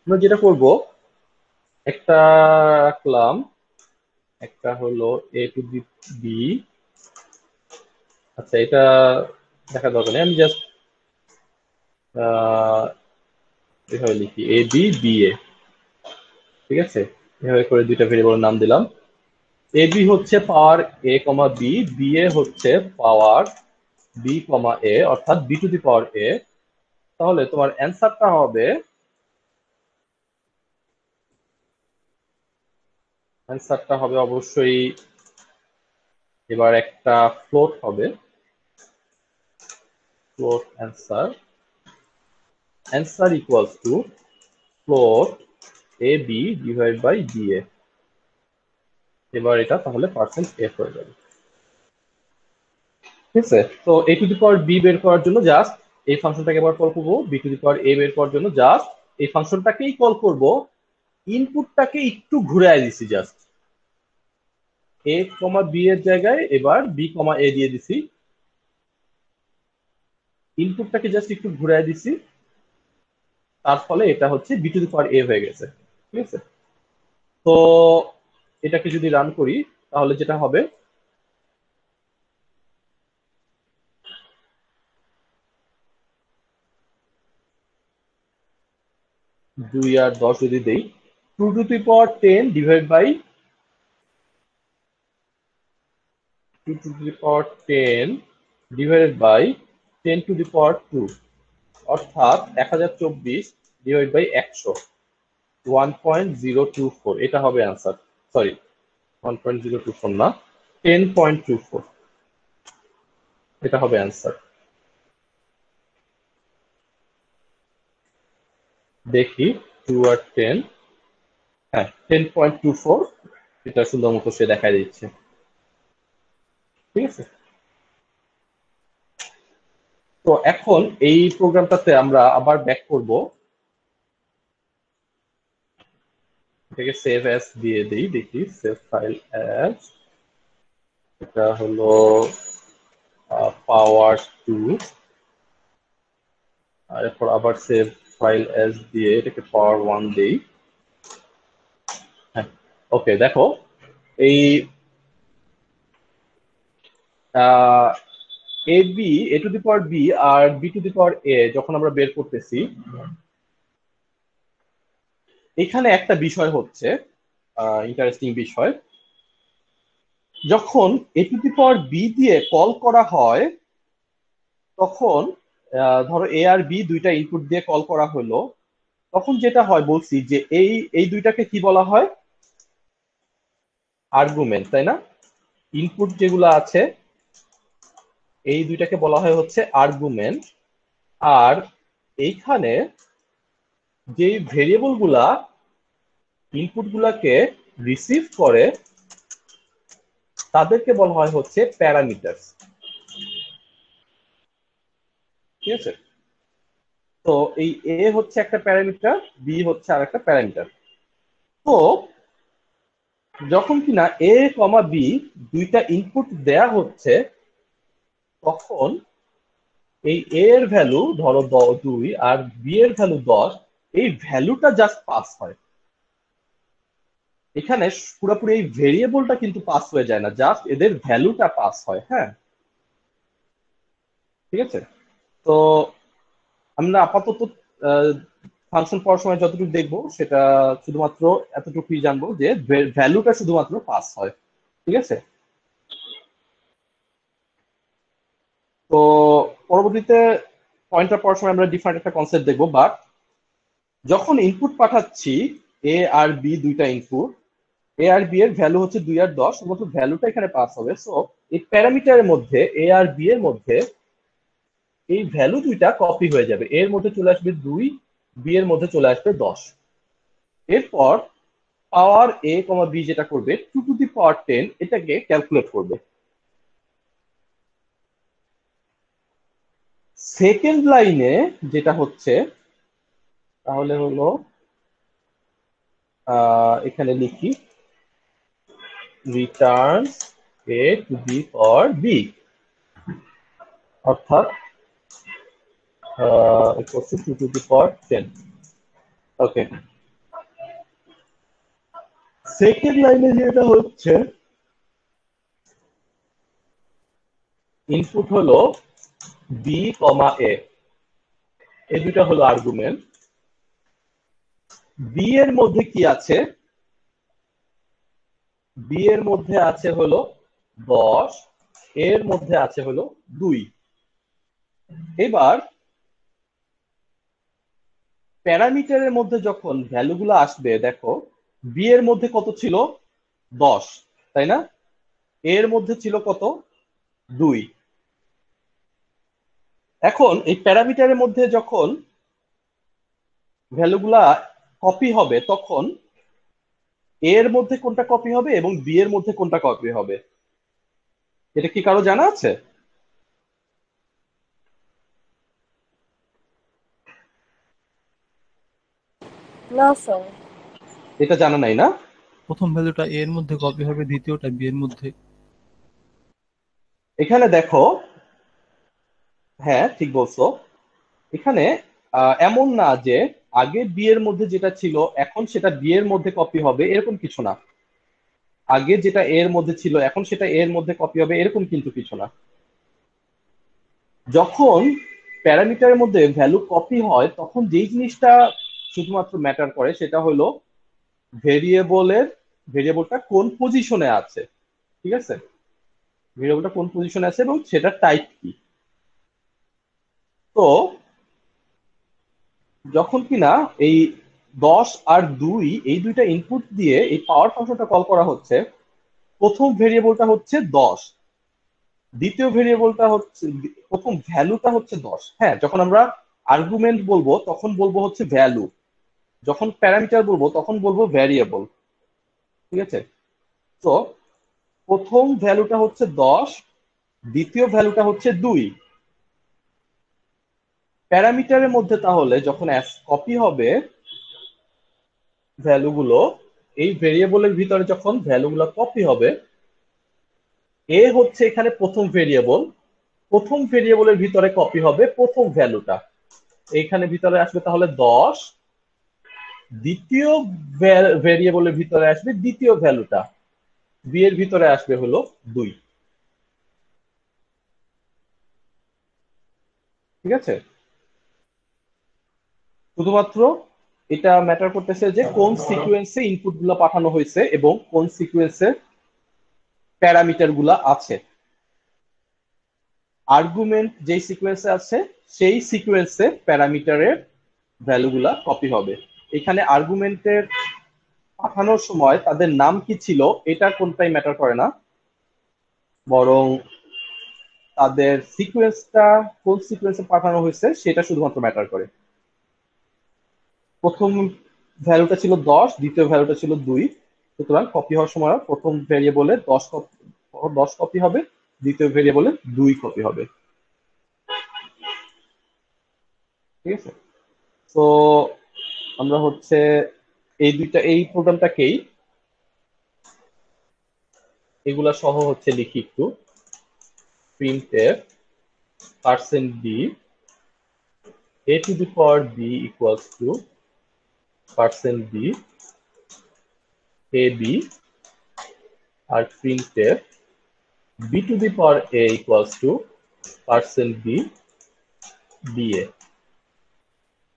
আমরা যেটা করব, একটা রাখলাম, একটা হলো a টু দি b। আচ্ছা, এটা দেখার দরকার নেই, আমি জাস্ট এভাবে লিখি a b b a। ঠিক আছে, এভাবে করে দুইটা ভেরিয়েবলের নাম দিলাম। এ বি হচ্ছে পাওয়ার এ কমা বি, বি এ হচ্ছে পাওয়ার বি কমা এ, অর্থাৎ বি টু দি পাওয়ার এ। তাহলে তোমার অ্যান্সারটা হবে অবশ্যই এবার একটা ফ্লোট হবে, float answer equals to float a b divide by b a. এবার এটা তাহলে পার্সেন্ট এফ হয়ে যাবে। ঠিক আছে, তো a to the power B বের করার জন্য জাস্ট এই ফাংশনটাকে আবার কল করবো, বি টু দি পাওয়ার এ বের করার জন্য জাস্ট এই ফাংশনটাকেই কল করব, ইনপুটটাকে একটু ঘুরায় দিছি, জাস্ট এ কমা বি এর জায়গায় এবার বি কমা এ দিয়ে দিছি, ইনপুটটাকে জাস্ট একটু ঘুরায় দিছি, তার ফলে এটা হচ্ছে বি টু দি পাওয়ার এ হয়ে গেছে। ঠিক আছে, তো এটাকে যদি রান করি তাহলে যেটা হবে, 2 আর 10 যদি দেই, 2 to the power 10 divide by 2 to the power 10 divided by 10 to the power 2, অর্থাৎ 1024 ডিভাইড বাই 100, 1.024, এটা হবে অ্যান্সার। সরি, 1.024 না, 10.24, এটা হবে অ্যান্সার। দেখি 2 আর 10, হ্যাঁ 10.24, এটা সুন্দর মতো সে দেখাই দিচ্ছে। ঠিক আছে, তো এখন এই প্রোগ্রামটাতে আমরা আবার ব্যাক করব, এটাকে সেভ অ্যাজ দিয়ে দিই, দেখি সেভ ফাইল অ্যাজ, এটা হলো পাওয়ার 2, আর এরপর আবার সেভ ফাইল অ্যাজ দিয়ে এটাকে পাওয়ার 1 দেই। হ্যাঁ, ওকে, দেখো এই a b, a to the power b আর b to the power a যখন আমরা বের করতেছি, এখানে একটা বিষয় হচ্ছে ইন্টারেস্টিং বিষয়, যখন এ টু দি পাওয়ার বি দিয়ে কল করা হয়, তখন ধরো এ আর বি দুইটা ইনপুট দিয়ে কল করা হলো, তখন যেটা হয় বলছি যে এই এই দুইটাকে কি বলা হয়, আর্গুমেন্ট, তাই না? ইনপুট যেগুলো আছে এই দুইটাকে বলা হয় হচ্ছে আর্গুমেন্ট। আর এইখানে যে ভেরিয়েবল গুলা ইনপুট গুলাকে রিসিভ করে তাদেরকে বলা হয় হচ্ছে প্যারামিটার। ঠিক আছে, তো এই এ হচ্ছে একটা প্যারামিটার, বি হচ্ছে আর একটা প্যারামিটার। তো যখন কিনা এ কমা বি দুইটা ইনপুট দেয়া হচ্ছে, তখন এই এ এর ভ্যালু ধরো 2 আর বি এর ভ্যালু 10, এই ভ্যালুটা জাস্ট পাস হয়। এখানে পুরোপুরি এই ভেরিয়েবলটা কিন্তু পাস হয়ে যায় না, জাস্ট এদের ভ্যালুটা পাস হয়। হ্যাঁ, ঠিক আছে, তো আমরা আপাতত ফাংশন পড়ার সময় যতটুকু দেখবো সেটা শুধুমাত্র এতটুকুই জানবো যে ভ্যালুটা শুধুমাত্র পাস হয়, ঠিক আছে। তো পরবর্তীতে পয়েন্টার পড়ার সময় আমরা ডিফারেন্ট একটা কনসেপ্ট দেখবো, বাট যখন ইনপুট পাঠাচ্ছি এ আর বি দুইটা ইনপুট, এ আর বি এর ভ্যালু হচ্ছে 2 আর 10, শুধুমাত্র ভ্যালুটা এখানে পাস হবে। সো এই প্যারামিটারের মধ্যে এ আর বি এর মধ্যে এই ভ্যালু দুইটা কপি হয়ে যাবে, এর মধ্যে চলে আসবে 2, বি এর মধ্যে চলে আসবে 10। এরপর পাওয়ার এ কমা বি যেটা করবে 2 টু দি পাওয়ার 10 এটাকে ক্যালকুলেট করবে। সেকেন্ড লাইনে যেটা হচ্ছে তাহলে হলো এখানে লিখি return a to the power b, অর্থাৎ 2 to the power 10। Okay, second লাইনে যেটা হচ্ছে ইনপুট হলো বি কমা এ, এই দুটা হলো আর্গুমেন্ট। বি এর মধ্যে কি আছে, বি এর মধ্যে আছে হলো 10, এর মধ্যে আছে হলো 2। এবার প্যারামিটারের মধ্যে যখন ভ্যালুগুলো আসবে, দেখো বি এর মধ্যে কত ছিল, 10, তাই না? এর মধ্যে ছিল কত, 2। এখন এই প্যারামিটারের মধ্যে যখন ভ্যালুগুলা কপি হবে তখন এর মধ্যে কোনটা কপি হবে এবং বি এর মধ্যে কোনটা কপি হবে, এটা কি কারো জানা আছে? না স্যার। এটা জানা নাই না? প্রথম ভ্যালুটা এ এর মধ্যে কপি হবে, দ্বিতীয়টা বি এর মধ্যে। এখানে দেখো, হ্যাঁ ঠিক বলছো। এখানে এমন না যে আগে বি এর মধ্যে যেটা ছিল এখন সেটা বি এর মধ্যে কপি হবে, এরকম কিছু না। আগে যেটা এ এর মধ্যে ছিল এখন সেটা এ এর মধ্যে কপি হবে, এরকম কিন্তু কিছু না। যখন প্যারামিটারের মধ্যে ভ্যালু কপি হয় তখন যেই জিনিসটা শুধুমাত্র ম্যাটার করে সেটা হলো ভেরিয়েবলটা কোন পজিশনে আছে, ঠিক আছে। ভেরিয়েবলটা কোন পজিশনে আছে এবং সেটা টাইপ কি। তো যখন কিনা এই 10 আর 2 এই দুইটা ইনপুট দিয়ে এই পাওয়ার ফাংশনটা কল করা হচ্ছে, প্রথম ভেরিয়েবলটা হচ্ছে 10, দ্বিতীয় ভেরিয়েবলটা হচ্ছে, প্রথম ভ্যালুটা হচ্ছে 10। হ্যাঁ, যখন আমরা আর্গুমেন্ট বলবো তখন বলবো হচ্ছে ভ্যালু, যখন প্যারামিটার বলবো তখন বলবো ভ্যারিয়েবল, ঠিক আছে। তো প্রথম ভ্যালুটা হচ্ছে 10, দ্বিতীয় ভ্যালুটা হচ্ছে 2। প্যারামিটারের মধ্যে তাহলে যখন কপি হবে ভ্যালুগুলো, এই ভেরিয়েবলের ভিতরে যখন ভ্যালুগুলো কপি হবে, এ হচ্ছে এখানে প্রথম ভেরিয়েবল, প্রথম ভেরিয়েবলের ভিতরে কপি হবে প্রথম ভ্যালুটা, এইখানে ভিতরে আসবে তাহলে 10, দ্বিতীয় ভেরিয়েবলের ভিতরে আসবে দ্বিতীয় ভ্যালুটা, বি এর ভিতরে আসবে হলো 2, ঠিক আছে। শুধুমাত্র এটা ম্যাটার করতেছে যে কোন সিকোয়েন্সে ইনপুট গুলো পাঠানো হয়েছে এবং কোন সিকোয়েন্সে প্যারামিটার গুলা আছে। আর্গুমেন্ট যেই সিকোয়েন্সে আছে সেই সিকোয়েন্সে প্যারামিটারের ভ্যালুগুলা কপি হবে। এখানে আর্গুমেন্টের পাঠানোর সময় তাদের নাম কি ছিল এটা কোনটাই ম্যাটার করে না, বরং তাদের সিকোয়েন্সটা কোন সিকোয়েন্সে পাঠানো হয়েছে সেটা শুধুমাত্র ম্যাটার করে। প্রথম ভ্যালুটা ছিল 10, দ্বিতীয় ভ্যালুটা ছিল 2, সুতরাং কপি হওয়ার সময় প্রথম ভেরিয়েবলে 10 কপি হবে, দ্বিতীয় ভেরিয়েবলে 2 কপি হবে, ঠিক আছে। তো আমরা হচ্ছে এই প্রোগ্রামটাকেই এগুলা সহ হচ্ছে লিখি একটু, printf %b a to the power b equals to %b ab, R printf b to the power a equals to %b ba।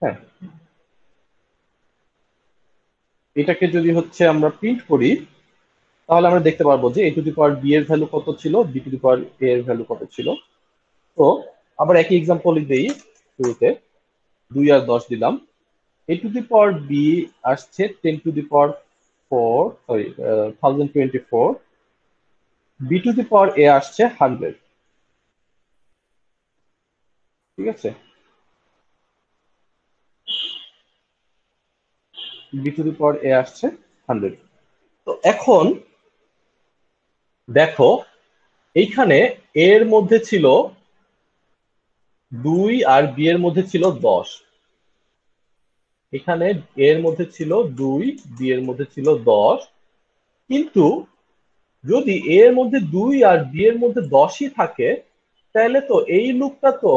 হ্যাঁ, এটাকে যদি হচ্ছে আমরা প্রিন্ট করি, তাহলে আমরা দেখতে পারবো যে a to the power b এর ভ্যালু কত ছিল, b to the power a এর ভ্যালু কত ছিল। তো আবার একই এক্সাম্পল দেই, শুরুতে 2 আর 10 দিলাম। a to the power b আসছে 10 to the power 4, sorry 1024। b to the power a আসছে 100। ঠিক আছে, b to the power a আসছে 100। তো এখন দেখো, এইখানে a এর মধ্যে ছিল 2 আর b এর মধ্যে ছিল 10। এখানে a এর মধ্যে ছিল 2, b এর মধ্যে ছিল 10। কিন্তু যদি a এর মধ্যে 2 আর b এর মধ্যে 10ই থাকে, তাহলে তো এই লুকটা তো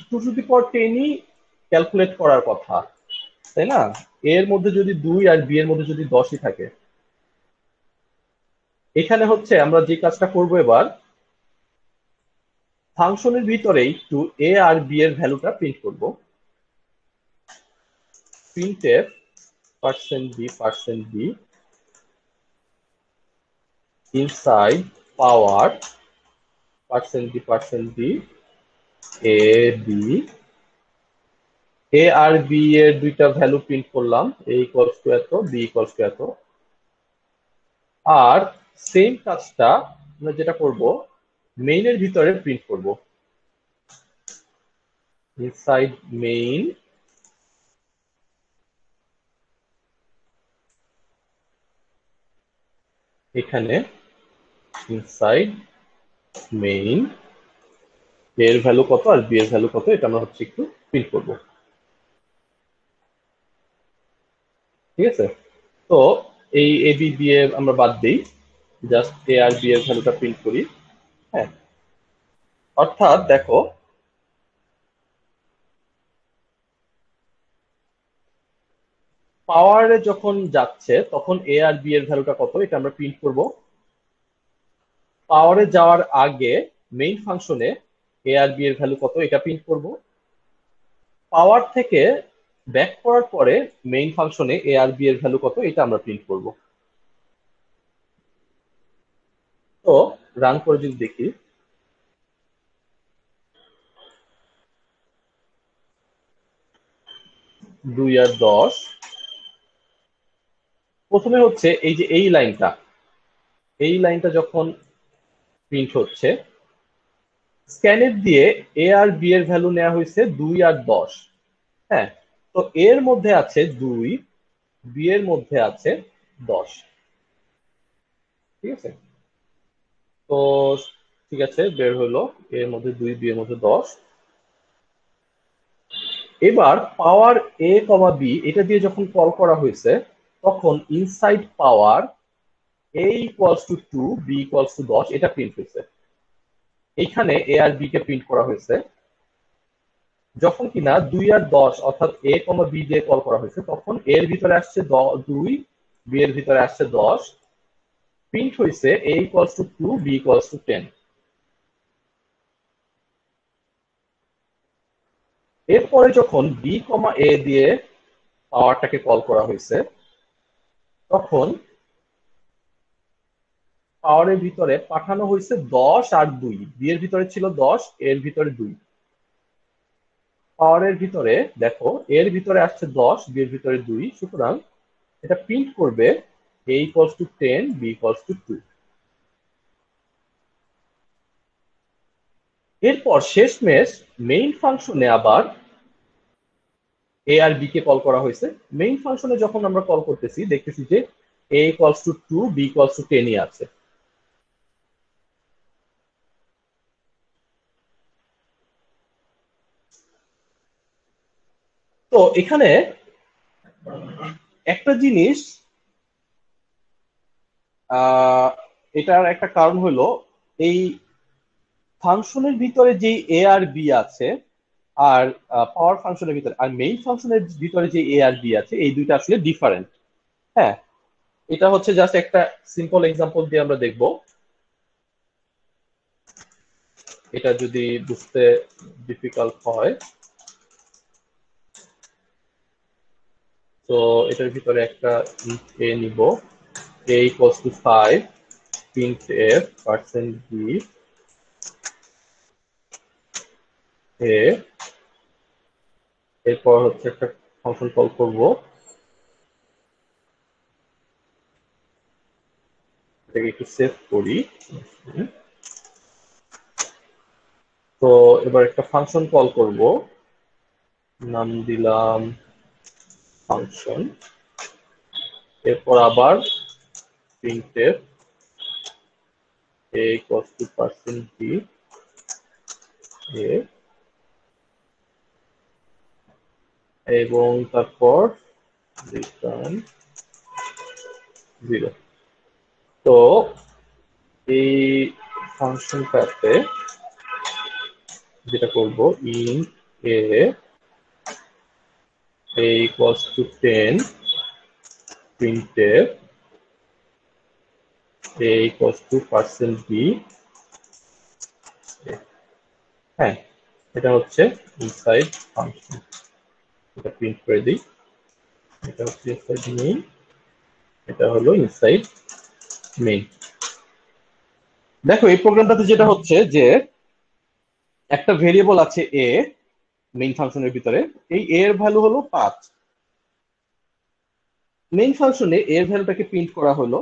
2 টু দি পাওয়ার 10ই ক্যালকুলেট করার কথা, তাই না? a এর মধ্যে যদি 2 আর b এর মধ্যে যদি 10ই থাকে, এখানে হচ্ছে আমরা যে কাজটা করব এবার, ফাংশনের ভিতরে একটু a আর b এর ভ্যালুটা প্রিন্ট করব। printf %b inside power %b a b, a R b এর দুইটা ভ্যালু প্রিন্ট করলাম, a ইকুয়ালস টু এত, b ইকুয়ালস টু এত। আর সেম কাজটা আমরা যেটা করব, মেইনের ভিতরে প্রিন্ট করব। ইনসাইড মেইন এখানে ইনসাইড মেইন এর ভ্যালু কত আর বি এর ভ্যালু কত, এটা আমরা হচ্ছে একটু প্রিন্ট করব। ঠিক আছে, তো এই এ বি বি এ আমরা বাদ দিই, জাস্ট এ আর বি এর ভ্যালুটা প্রিন্ট করি। হ্যাঁ, অর্থাৎ দেখো, পাওয়ারে যখন যাচ্ছে তখন এ আর বি এর ভ্যালুটা কত, এটা আমরা প্রিন্ট করব। পাওয়ারে যাওয়ার আগে মেইন ফাংশনে এ আর বি এর ভ্যালু কত, এটা প্রিন্ট করব। পাওয়ার থেকে ব্যাক করার পরে মেইন ফাংশনে এ আর বি এর ভ্যালু কত, এটা আমরা প্রিন্ট করব। তো রান করে যদি দেখি, 2 আর 10, প্রথমে হচ্ছে এই যে এই লাইনটা যখন প্রিন্ট হচ্ছে, স্ক্যানএফ দিয়ে এ আর বি এর ভ্যালু নেওয়া হয়েছে 2 আর 10। হ্যাঁ, তো এর মধ্যে আছে 2, বি এর মধ্যে আছে 10। ঠিক আছে, তো ঠিক আছে, বের হলো এর মধ্যে 2, বি এর মধ্যে 10। এবার পাওয়ার এ কমা বি এটা দিয়ে যখন কল করা হয়েছে, তখন inside power a equals to 2, b equals to 10 এটা প্রিন্ট হয়েছে। এইখানে এ আর বি কে প্রিন্ট করা হয়েছে। যখন কিনা 2 আর 10 অর্থাৎ এ কমা বি দিয়ে কল করা হয়েছে, তখন এর ভিতরে আসছে 2, বি এর ভিতরে আসছে 10, প্রিন্ট হয়েছে a equals to 2, b equals to 10। এরপরে যখন বি কমা এ দিয়ে পাওয়ারটাকে কল করা হয়েছে, তখন পাওয়ারের ভিতরে পাঠানো হয়েছে 10 আর 2, বি এর ভিতরে ছিল 10, এর ভিতরে 2। পাওয়ারের ভিতরে দেখো, এর ভিতরে আসছে 10, বি এর ভিতরে 2, সুতরাং এটা প্রিন্ট করবে a equals to 10, b equals to 2। এরপর শেষমেশ মেইন ফাংশনে আবার এ আর বি কে কল করা হয়েছে। মেইন ফাংশনে যখন আমরা কল করতেছি, দেখতেছি যে a equals to 2, b equals to 10ই আছে। তো এখানে একটা জিনিস, এটার একটা কারণ হলো, এই ফাংশনের ভিতরে যে এ আর বি আছে, আর পাওয়ার ফাংশনের ভিতরে আর মেইন ফাংশনের ভিতরে যে এ আর বি আছে, এই দুইটা আসলে ডিফারেন্ট। হ্যাঁ, এটা হচ্ছে জাস্ট একটা সিম্পল এক্সাম্পল দিয়ে আমরা দেখব, এটা যদি বুঝতে ডিফিকাল্ট হয়। তো এটার ভিতরে একটা এ নিব, a equals to 5 print f percent b a, এরপর হচ্ছে একটা ফাংশন কল করব, এটাকে একটু সেভ করি। তো এবার একটা ফাংশন কল করব, নাম দিলাম ফাংশন, এরপর আবার printf a equals to percent b a, এবং তারপর রিটার্ন 0। তো এই ফাংশনটাতে যেটা করব, in a equals to 10 printf a equals to percent b, হ্যাঁ এটা হচ্ছে ইনসাইড ফাংশন। এটা প্রিন্ট করে দিই, এটা হচ্ছে ইনসাইড মেইন, এটা হলো ইনসাইড মেইন। দেখো এই প্রোগ্রামটাতে যেটা হচ্ছে যে একটা ভেরিয়েবল আছে এ মেইন ফাংশনের ভিতরে, এই এ এর ভ্যালু হলো 5। মেইন ফাংশনে এর ভ্যালুটাকে প্রিন্ট করা হলো,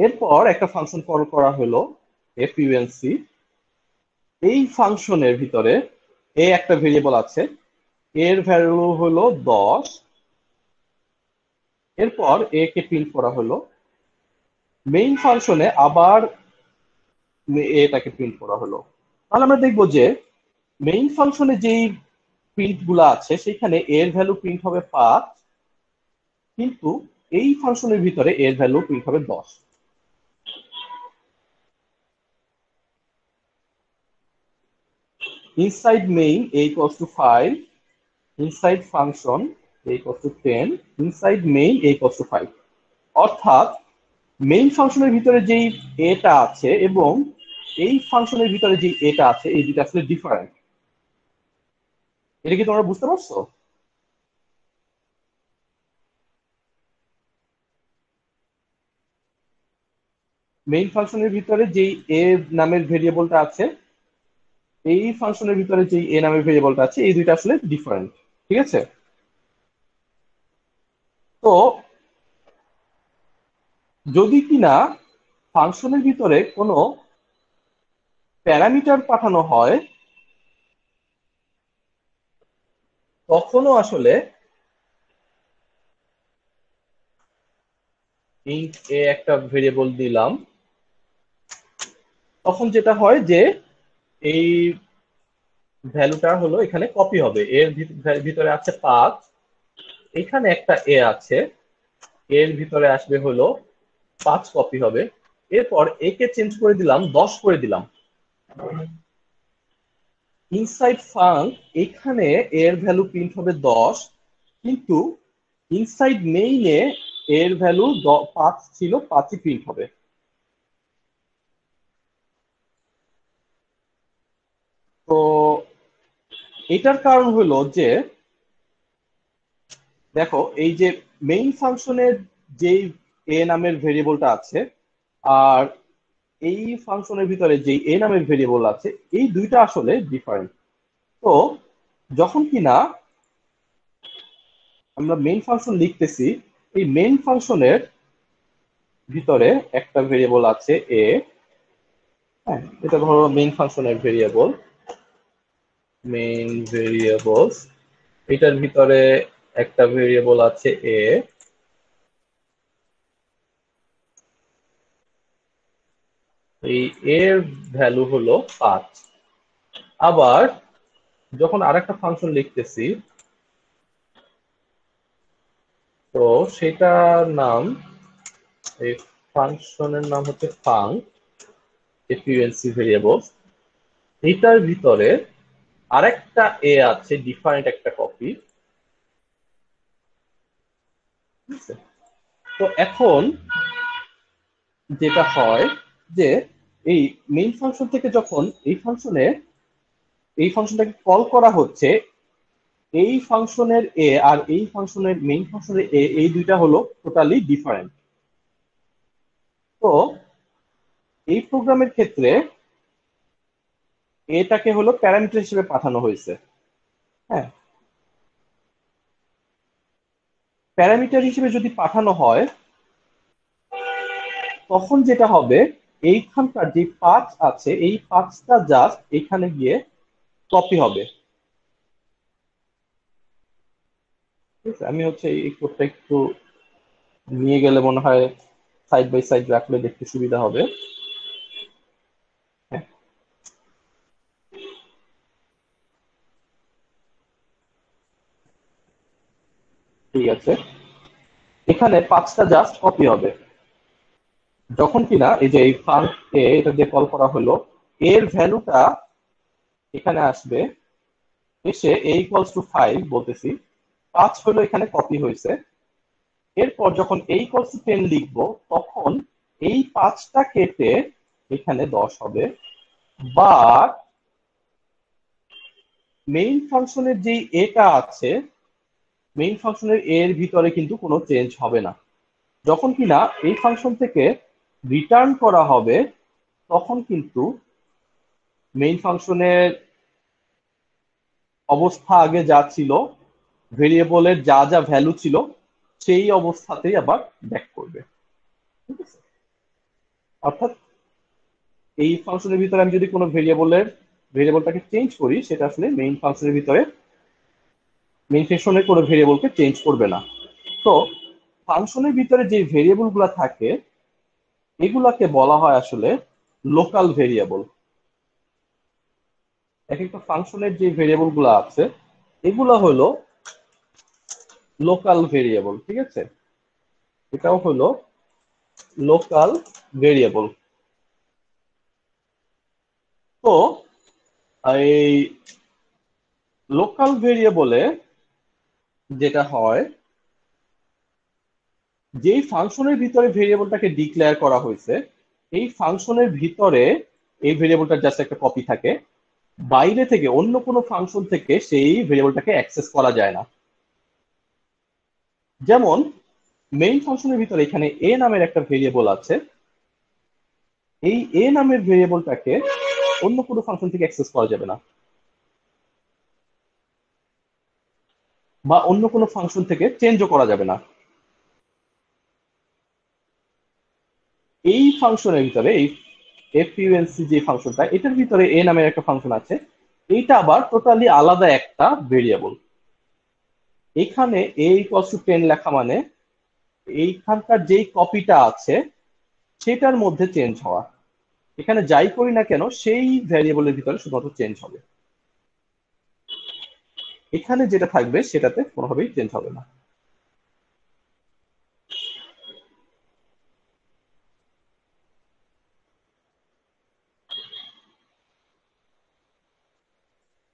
এরপর একটা ফাংশন কল করা হলো func। এই ফাংশনের ভিতরে এ একটা ভেরিয়েবল আছে, এর ভ্যালু হলো 10, এরপর এ কে প্রিন্ট করা হলো। মেইন ফাংশনে আবার এটাকে প্রিন্ট করা হলো। তাহলে আমরা দেখবো যে মেইন ফাংশনে যেই প্রিন্ট গুলা আছে সেখানে এর ভ্যালু প্রিন্ট হবে 5, কিন্তু এই ফাংশনের ভিতরে এর ভ্যালু প্রিন্ট হবে 10। Inside main a equals to 5, inside function a equals to 10, inside main a equals to 5। অর্থাৎ মেইন ফাংশনের ভিতরে যেই এটা আছে এবং এই ফাংশনের ভিতরে যে এটা আছে, এই দুটো আসলে ডিফারেন্ট। এটা কি তোমরা বুঝতে পারছো? মেইন ফাংশনের ভিতরে যেই এ নামের ভেরিয়েবলটা আছে, এই ফাংশনের ভিতরে যেই এ নামের ভেরিয়েবলটা আছে, এই দুইটা আসলে ডিফারেন্ট। ঠিক আছে? তো যদি কিনা ফাংশনের ভিতরে কোনো প্যারামিটার পাঠানো হয়, তখনও আসলে ইন্ট এ একটা ভেরিয়েবল দিলাম, তখন যেটা হয় যে এই ভ্যালুটা হলো এখানে কপি হবে। এর ভিতরে আছে 5, এখানে একটা এ আছে, এর ভিতরে আসবে হলো 5 কপি হবে। এরপর এ কে চেঞ্জ করে দিলাম, 10 করে দিলাম। ইনসাইড ফাংক এখানে এর ভ্যালু প্রিন্ট হবে 10, কিন্তু ইনসাইড মেইনে এর ভ্যালু 5 ছিল, 5ই প্রিন্ট হবে। তো এটার কারণ হলো যে দেখো এই যে মেইন ফাংশনের যেই এ নামের ভেরিয়েবলটা আছে আর এই ফাংশনের ভিতরে যেই এ নামের ভেরিয়েবল আছে, এই দুইটা আসলে ডিফারেন্ট। তো যখন কিনা আমরা মেইন ফাংশন লিখতেছি, এই মেইন ফাংশনের ভিতরে একটা ভেরিয়েবল আছে এ, হ্যাঁ এটা ধরো মেইন ফাংশনের ভেরিয়েবল, মেইন ভেরিয়েবলস, এটার ভিতরে একটা ভেরিয়েবল আছে এ, এই এর ভ্যালু হলো 5। আবার যখন আরেকটা ফাংশন লিখতেছি, তো সেটার নাম, এই ফাংশনের নাম হচ্ছে ফাংক এফিউএনসি ভেরিয়েবল, এটার ভিতরে আরেকটা এ আছে, ডিফারেন্ট একটা কপি। তো এখন যেটা হয় যে এই মেইন ফাংশন থেকে যখন এই ফাংশনটাকে কল করা হচ্ছে, এই ফাংশনের এ আর এই ফাংশনের মেইন ফাংশনের এ, এই দুইটা হলো টোটালি ডিফারেন্ট। তো এই প্রোগ্রামের ক্ষেত্রে এটাকে হলো প্যারামিটার হিসেবে পাঠানো হয়েছে। হ্যাঁ, প্যারামিটার হিসেবে যদি পাঠানো হয় তখন যেটা হবে, এইখানকার যে 5 আছে এই 5টা জাস্ট এখানে গিয়ে কপি হবে। ঠিক আছে, আমি হচ্ছে এই কোডটা একটু নিয়ে গেলে মনে হয় সাইড বাই সাইড রাখলে দেখতে সুবিধা হবে। হ্যাঁ, ঠিক আছে, এখানে 5টা জাস্ট কপি হবে। যখন কিনা এই যে এই ফাংক এ এটা দিয়ে কল করা হলো, এর ভ্যালুটা এখানে আসবে, এসে a ইকুয়ালস টু 5 বলতেছি, 5 হলো এখানে কপি হয়েছে। এরপর যখন a ইকুয়ালস টু 10 লিখবো তখন এই 5টা কেটে এখানে 10 হবে। বাট মেইন ফাংশনের যে এটা আছে, মেইন ফাংশনের এর ভিতরে কিন্তু কোনো চেঞ্জ হবে না। যখন কিনা এই ফাংশন থেকে রিটার্ন করা হবে তখন কিন্তু মেইন ফাংশনের অবস্থা আগে যা ছিল, ভেরিয়েবলের যা যা ভ্যালু ছিল সেই অবস্থাতেই আবার ব্যাক করবে। ঠিক আছে, অর্থাৎ এই ফাংশনের ভিতরে আমি যদি কোনো ভেরিয়েবলটাকে চেঞ্জ করি, সেটা আসলে মেইন ফাংশনের ভিতরে মেইন ফাংশনের কোনো ভেরিয়েবলকে চেঞ্জ করবে না। তো ফাংশনের ভিতরে যে ভেরিয়েবল গুলা থাকে এগুলাকে বলা হয় আসলে লোকাল ভেরিয়েবল। এক একটা ফাংশনের যে ভেরিয়েবল গুলা আছে এগুলা হলো লোকাল ভেরিয়েবল। ঠিক আছে, এটাও হলো লোকাল ভেরিয়েবল। তো এই লোকাল ভেরিয়েবলে যেটা হয়, যেই ফাংশনের ভিতরে ভেরিয়েবলটাকে ডিক্লেয়ার করা হয়েছে এই ফাংশনের ভিতরে এই ভেরিয়েবলটার জাস্ট একটা কপি থাকে, বাইরে থেকে অন্য কোনো ফাংশন থেকে সেই ভেরিয়েবলটাকে অ্যাক্সেস করা যায় না। যেমন মেইন ফাংশনের ভিতরে এখানে এ নামের একটা ভেরিয়েবল আছে, এই এ নামের ভেরিয়েবলটাকে অন্য কোনো ফাংশন থেকে অ্যাক্সেস করা যাবে না, বা অন্য কোনো ফাংশন থেকে চেঞ্জও করা যাবে না। এই ফাংশনের ভিতরে এই এফইউএনসি যে ফাংশনটা, এটার ভিতরে এ নামের একটা ফাংশন আছে, এইটা আবার টোটালি আলাদা একটা ভেরিয়েবল। এখানে এ ইকুয়ালস টু 10 লেখা মানে এইখানকার যেই কপিটা আছে সেটার মধ্যে চেঞ্জ হওয়া। এখানে যাই করি না কেন সেই ভ্যারিয়েবলের ভিতরে শুধুমাত্র চেঞ্জ হবে, এখানে যেটা থাকবে সেটাতে কোনোভাবেই চেঞ্জ হবে না।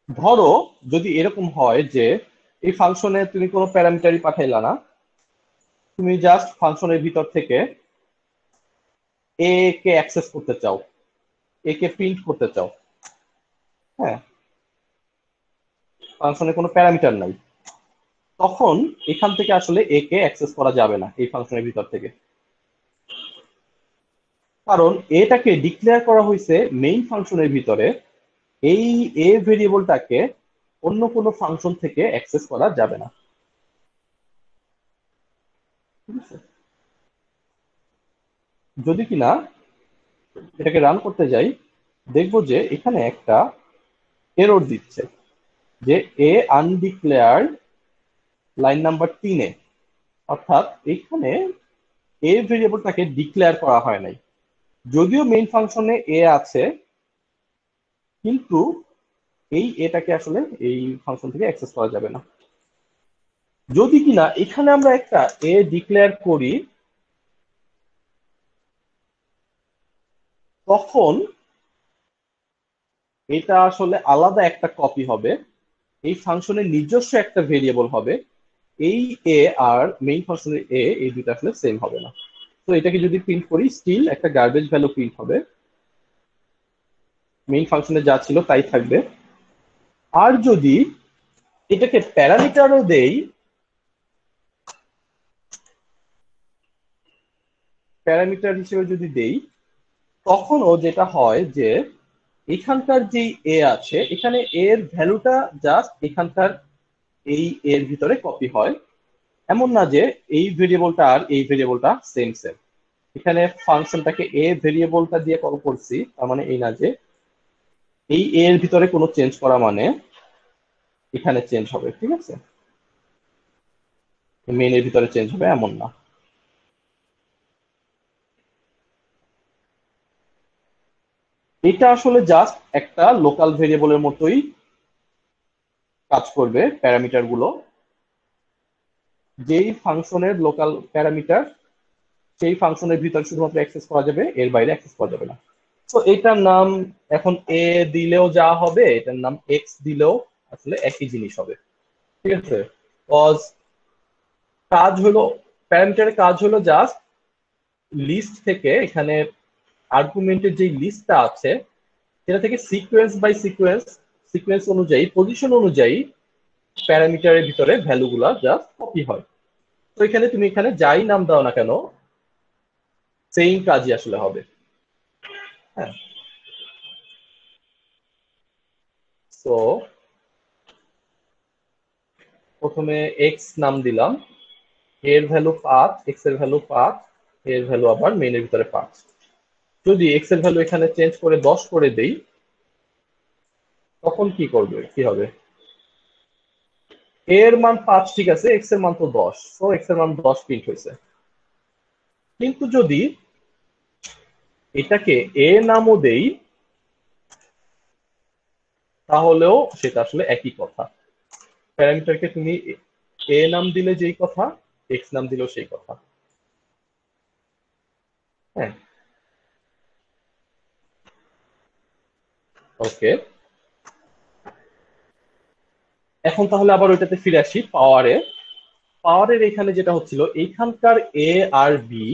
ধরো যদি এরকম হয় যে এই ফাংশনে তুমি কোনো প্যারামিটারই পাঠাইলা না, তুমি জাস্ট ফাংশনের ভিতর থেকে এ কে অ্যাক্সেস করতে চাও, এ কে প্রিন্ট করতে চাও। হ্যাঁ, ফাংশনে কোনো প্যারামিটার নাই, তখন এখান থেকে আসলে এ কে অ্যাক্সেস করা যাবে না এই ফাংশনের ভিতর থেকে, কারণ এটাকে ডিক্লেয়ার করা হয়েছে মেইন ফাংশনের ভিতরে। এই এ ভেরিয়েবলটাকে অন্য কোনো ফাংশন থেকে অ্যাক্সেস করা যাবে না। ঠিক আছে, যদি কিনা এটাকে রান করতে যাই দেখবো যে এখানে একটা এরর দিচ্ছে যে এ আনডিক্লেয়ার্ড লাইন নাম্বার 3-এ, অর্থাৎ এখানে এ ভেরিয়েবলটাকে ডিক্লেয়ার করা হয় নাই। যদিও মেইন ফাংশনে এ আছে কিন্তু এই এটাকে আসলে এই ফাংশন থেকে অ্যাক্সেস করা যাবে না। যদি কিনা এখানে আমরা একটা এ ডিক্লেয়ার করি তখন এটা আসলে আলাদা একটা কপি হবে, এই ফাংশনের নিজস্ব একটা ভেরিয়েবল হবে। এই এ আর মেইন ফাংশনের এ এই দুটো আসলে সেম হবে না। তো এটাকে যদি প্রিন্ট করি স্টিল একটা গার্বেজ ভ্যালু প্রিন্ট হবে, মেইন ফাংশনে যা ছিল তাই থাকবে। আর যদি এটাকে প্যারামিটারও দেই, প্যারামিটার হিসেবে যদি দেই, তখনও যেটা হয় যে এখানকার যে এ আছে, এখানে এর ভ্যালুটা জাস্ট এখানকার এই এর ভিতরে কপি হয়। এমন না যে এই ভেরিয়েবলটা আর এই ভেরিয়েবলটা সেম সেম। এখানে ফাংশনটাকে এ ভেরিয়েবলটা দিয়ে কল করছি, তার মানে এই না যে এই এর ভিতরে কোনো চেঞ্জ করা মানে এখানে চেঞ্জ হবে, ঠিক আছে, মেন এর ভিতরে চেঞ্জ হবে এমন না। এটা আসলে জাস্ট একটা লোকাল ভেরিয়েবলের মতোই কাজ করবে প্যারামিটার গুলো। যেই ফাংশনের লোকাল প্যারামিটার, সেই ফাংশনের ভিতরে শুধুমাত্র অ্যাক্সেস করা যাবে, এর বাইরে অ্যাক্সেস করা যাবে না। তো এটার নাম এখন এ দিলেও যা হবে, এটার নাম এক্স দিলেও আসলে একই জিনিস হবে, ঠিক আছে। কজ কাজ হলো, প্যারামিটারের কাজ হলো জাস্ট লিস্ট থেকে, এখানে আর্গুমেন্টের যে লিস্টটা আছে সেটা থেকে সিকোয়েন্স বাই সিকোয়েন্স, সিকোয়েন্স অনুযায়ী, পজিশন অনুযায়ী প্যারামিটারের ভিতরে ভ্যালুগুলা জাস্ট কপি হয়। তো এখানে তুমি এখানে যাই নাম দাও না কেন, সেম কাজই আসলে হবে। হ্যাঁ, তো প্রথমে এক্স নাম দিলাম, এর ভ্যালু 5, এক্স এর ভ্যালু 5, এর ভ্যালু আবার মেইনের ভিতরে 5। যদি এক্স এর ভ্যালু এখানে চেঞ্জ করে 10 করে দেই, তখন কি করবে, কি হবে? এর মান 5, ঠিক আছে, এক্স এর মান তো 10, তো এক্স এর মান 10 প্রিন্ট হয়েছে। কিন্তু যদি এটাকে এ নামও দেই, তাহলেও সেটা আসলে একই কথা। প্যারামিটারকে তুমি এ নাম দিলে যেই কথা, এক্স নাম দিলেও সেই কথা। হ্যাঁ, ওকে। এখন তাহলে আবার ওইটাতে ফিরে আসি, পাওয়ারে। পাওয়ারের এখানে যেটা হচ্ছিল, এইখানকার এ আর বি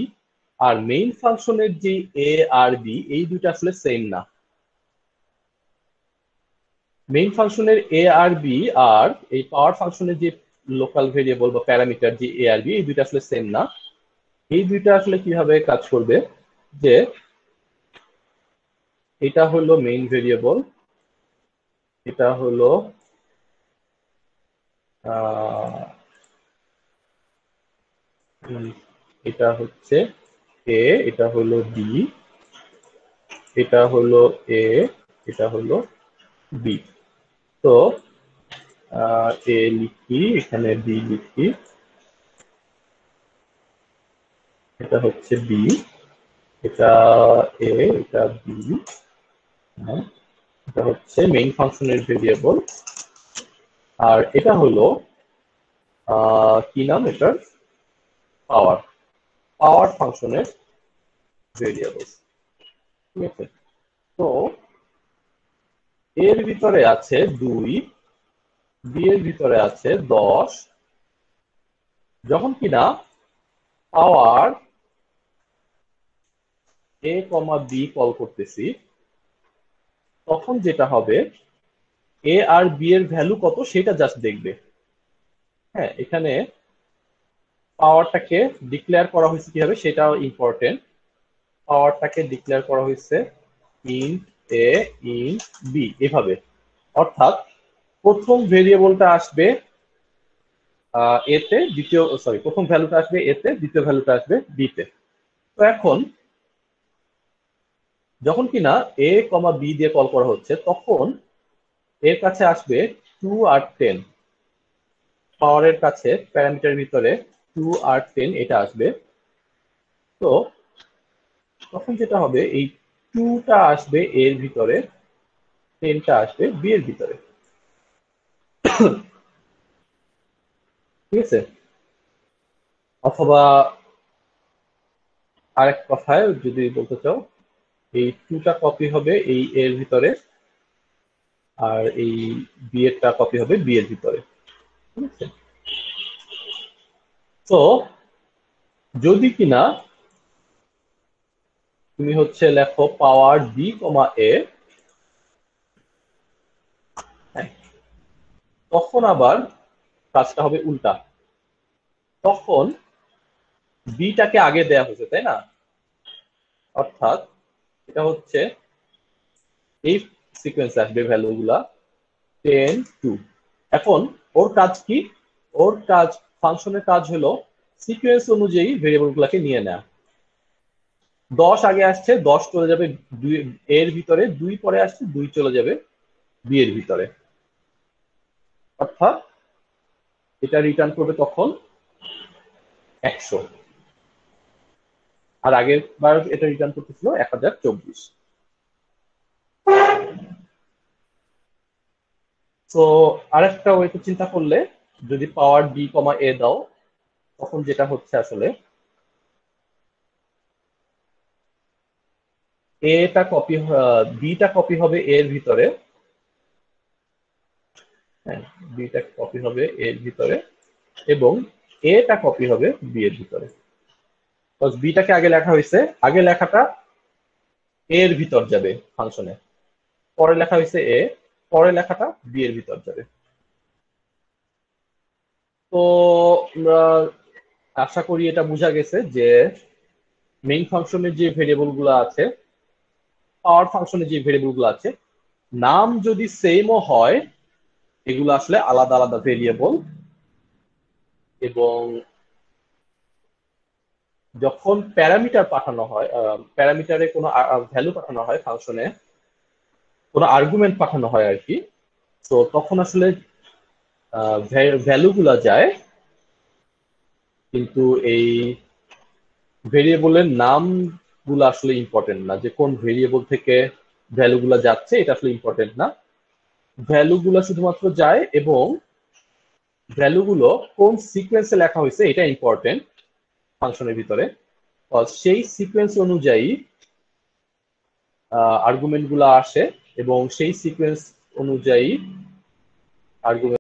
আর মেইন ফাংশনের যে এ আর বি, এই দুইটা আসলে সেম না। মেইন ফাংশনের এ আর বি আর এই পাওয়ার ফাংশনের যে লোকাল ভেরিয়েবল বা প্যারামিটার যে এ আর বি, এই দুইটা আসলে সেম না। এই দুইটা আসলে কিভাবে কাজ করবে, যে এটা হলো মেইন ভেরিয়েবল, এটা হলো আহ এটা হচ্ছে এ, এটা হলো বি, এটা হলো এ, এটা হলো বি। তো এ লিখি, এখানে বি লিখি, এটা হচ্ছে বি, এটা এ, এটা বি, এটা হচ্ছে মেইন ফাংশনের ভেরিয়েবল, আর এটা হলো কি নাম এটার, পাওয়ার, পাওয়ার ফাংশনের ভেরিয়েবল, ঠিক আছে। তো এর ভিতরে আছে 2, বি এর ভিতরে আছে 10। যখন কিনা পাওয়ার এ কমা বি কল করতেছি, তখন যেটা হবে, এ আর বি এর ভ্যালু কত সেটা জাস্ট দেখবে। হ্যাঁ, এখানে পাওয়ারটাকে ডিক্লেয়ার করা হয়েছে কিভাবে সেটাও ইম্পর্টেন্ট। পাওয়ারটাকে ডিক্লেয়ার করা হয়েছে ইন্ট এ ইন্ট বি এভাবে। অর্থাৎ প্রথম ভেরিয়েবলটা আসবে এতে, দ্বিতীয়, সরি, প্রথম ভ্যালুটা আসবে এতে, দ্বিতীয় ভ্যালুটা আসবে বিতে। তো এখন যখন কিনা এ কমা বি দিয়ে কল করা হচ্ছে, তখন এর কাছে আসবে 2 আর 10, পাওয়ারের কাছে প্যারামিটারের ভিতরে 2 আর 10 এটা আসবে। তো তখন যেটা হবে, এই 2টা আসবে এর ভিতরে, 10টা আসবে বি এর ভিতরে, ঠিক আছে। অথবা আরেক কথায় যদি বলতে চাও, এই 2টা কপি হবে এই এর ভিতরে, আর এই বি এরটা কপি হবে বি এর ভিতরে, ঠিক আছে। তো যদি কিনা তুমি হচ্ছে লেখো পাওয়ার বি কমা এ, তখন আবার কাজটা হবে উল্টা। তখন বিটাকে আগে দেয়া হয়েছে, তাই না? অর্থাৎ এটা হচ্ছে এই সিকোয়েন্সে আসবে ভ্যালুগুলা 10 2। এখন ওর কাজ কি? ওর কাজ, ফাংশনের কাজ হলো সিকোয়েন্স অনুযায়ী ভেরিয়েবল গুলাকে নিয়ে নেওয়া। 10 আগে আসছে, 10 চলে যাবে এর ভিতরে, 2 পরে আসছে, 2 চলে যাবে বি এর ভিতরে। অর্থাৎ এটা রিটার্ন করবে তখন 100, আর আগের বার এটা রিটার্ন করতেছিল 1024। তো আরেকটা ওয়েতে চিন্তা করলে, যদি পাওয়ার বি কমা এ দাও, তখন যেটা হচ্ছে আসলে এটা কপি, বিটা কপি হবে এর ভিতরে, হ্যাঁ বিটা কপি হবে এর ভিতরে, এবং এটা কপি হবে বি এর ভিতরে। বিটাকে আগে লেখা হয়েছে, আগে লেখাটা এর ভিতর যাবে ফাংশনে, পরে লেখা হয়েছে এ, পরে লেখাটা বি এর ভিতর যাবে। তো আমরা আশা করি এটা বোঝা গেছে যে মেইন ফাংশনের যে ভেরিয়েবল গুলো আছে, পাওয়ার ফাংশনের যে ভেরিয়েবল গুলো আছে, নাম যদি সেমও হয়, এগুলো আসলে আলাদা আলাদা ভেরিয়েবল। এবং যখন প্যারামিটার পাঠানো হয়, প্যারামিটারে কোনো ভ্যালু পাঠানো হয়, ফাংশনে কোনো আর্গুমেন্ট পাঠানো হয় আর কি, তো তখন আসলে ভ্যালু গুলা যায়, কিন্তু এই ভেরিয়েবলের নাম গুলো আসলে ইম্পর্টেন্ট না, যে কোন ভেরিয়েবল থেকে ভ্যালু গুলা যাচ্ছে এটা আসলে ইম্পর্টেন্ট না। ভ্যালু গুলা শুধুমাত্র যায়, এবং ভ্যালু গুলো কোন সিকোয়েন্সে লেখা হয়েছে এটা ইম্পর্টেন্ট ফাংশনের ভিতরে। সেই সিকোয়েন্স অনুযায়ী আর্গুমেন্ট গুলা আসে, এবং সেই সিকোয়েন্স অনুযায়ী আর্গুমেন্ট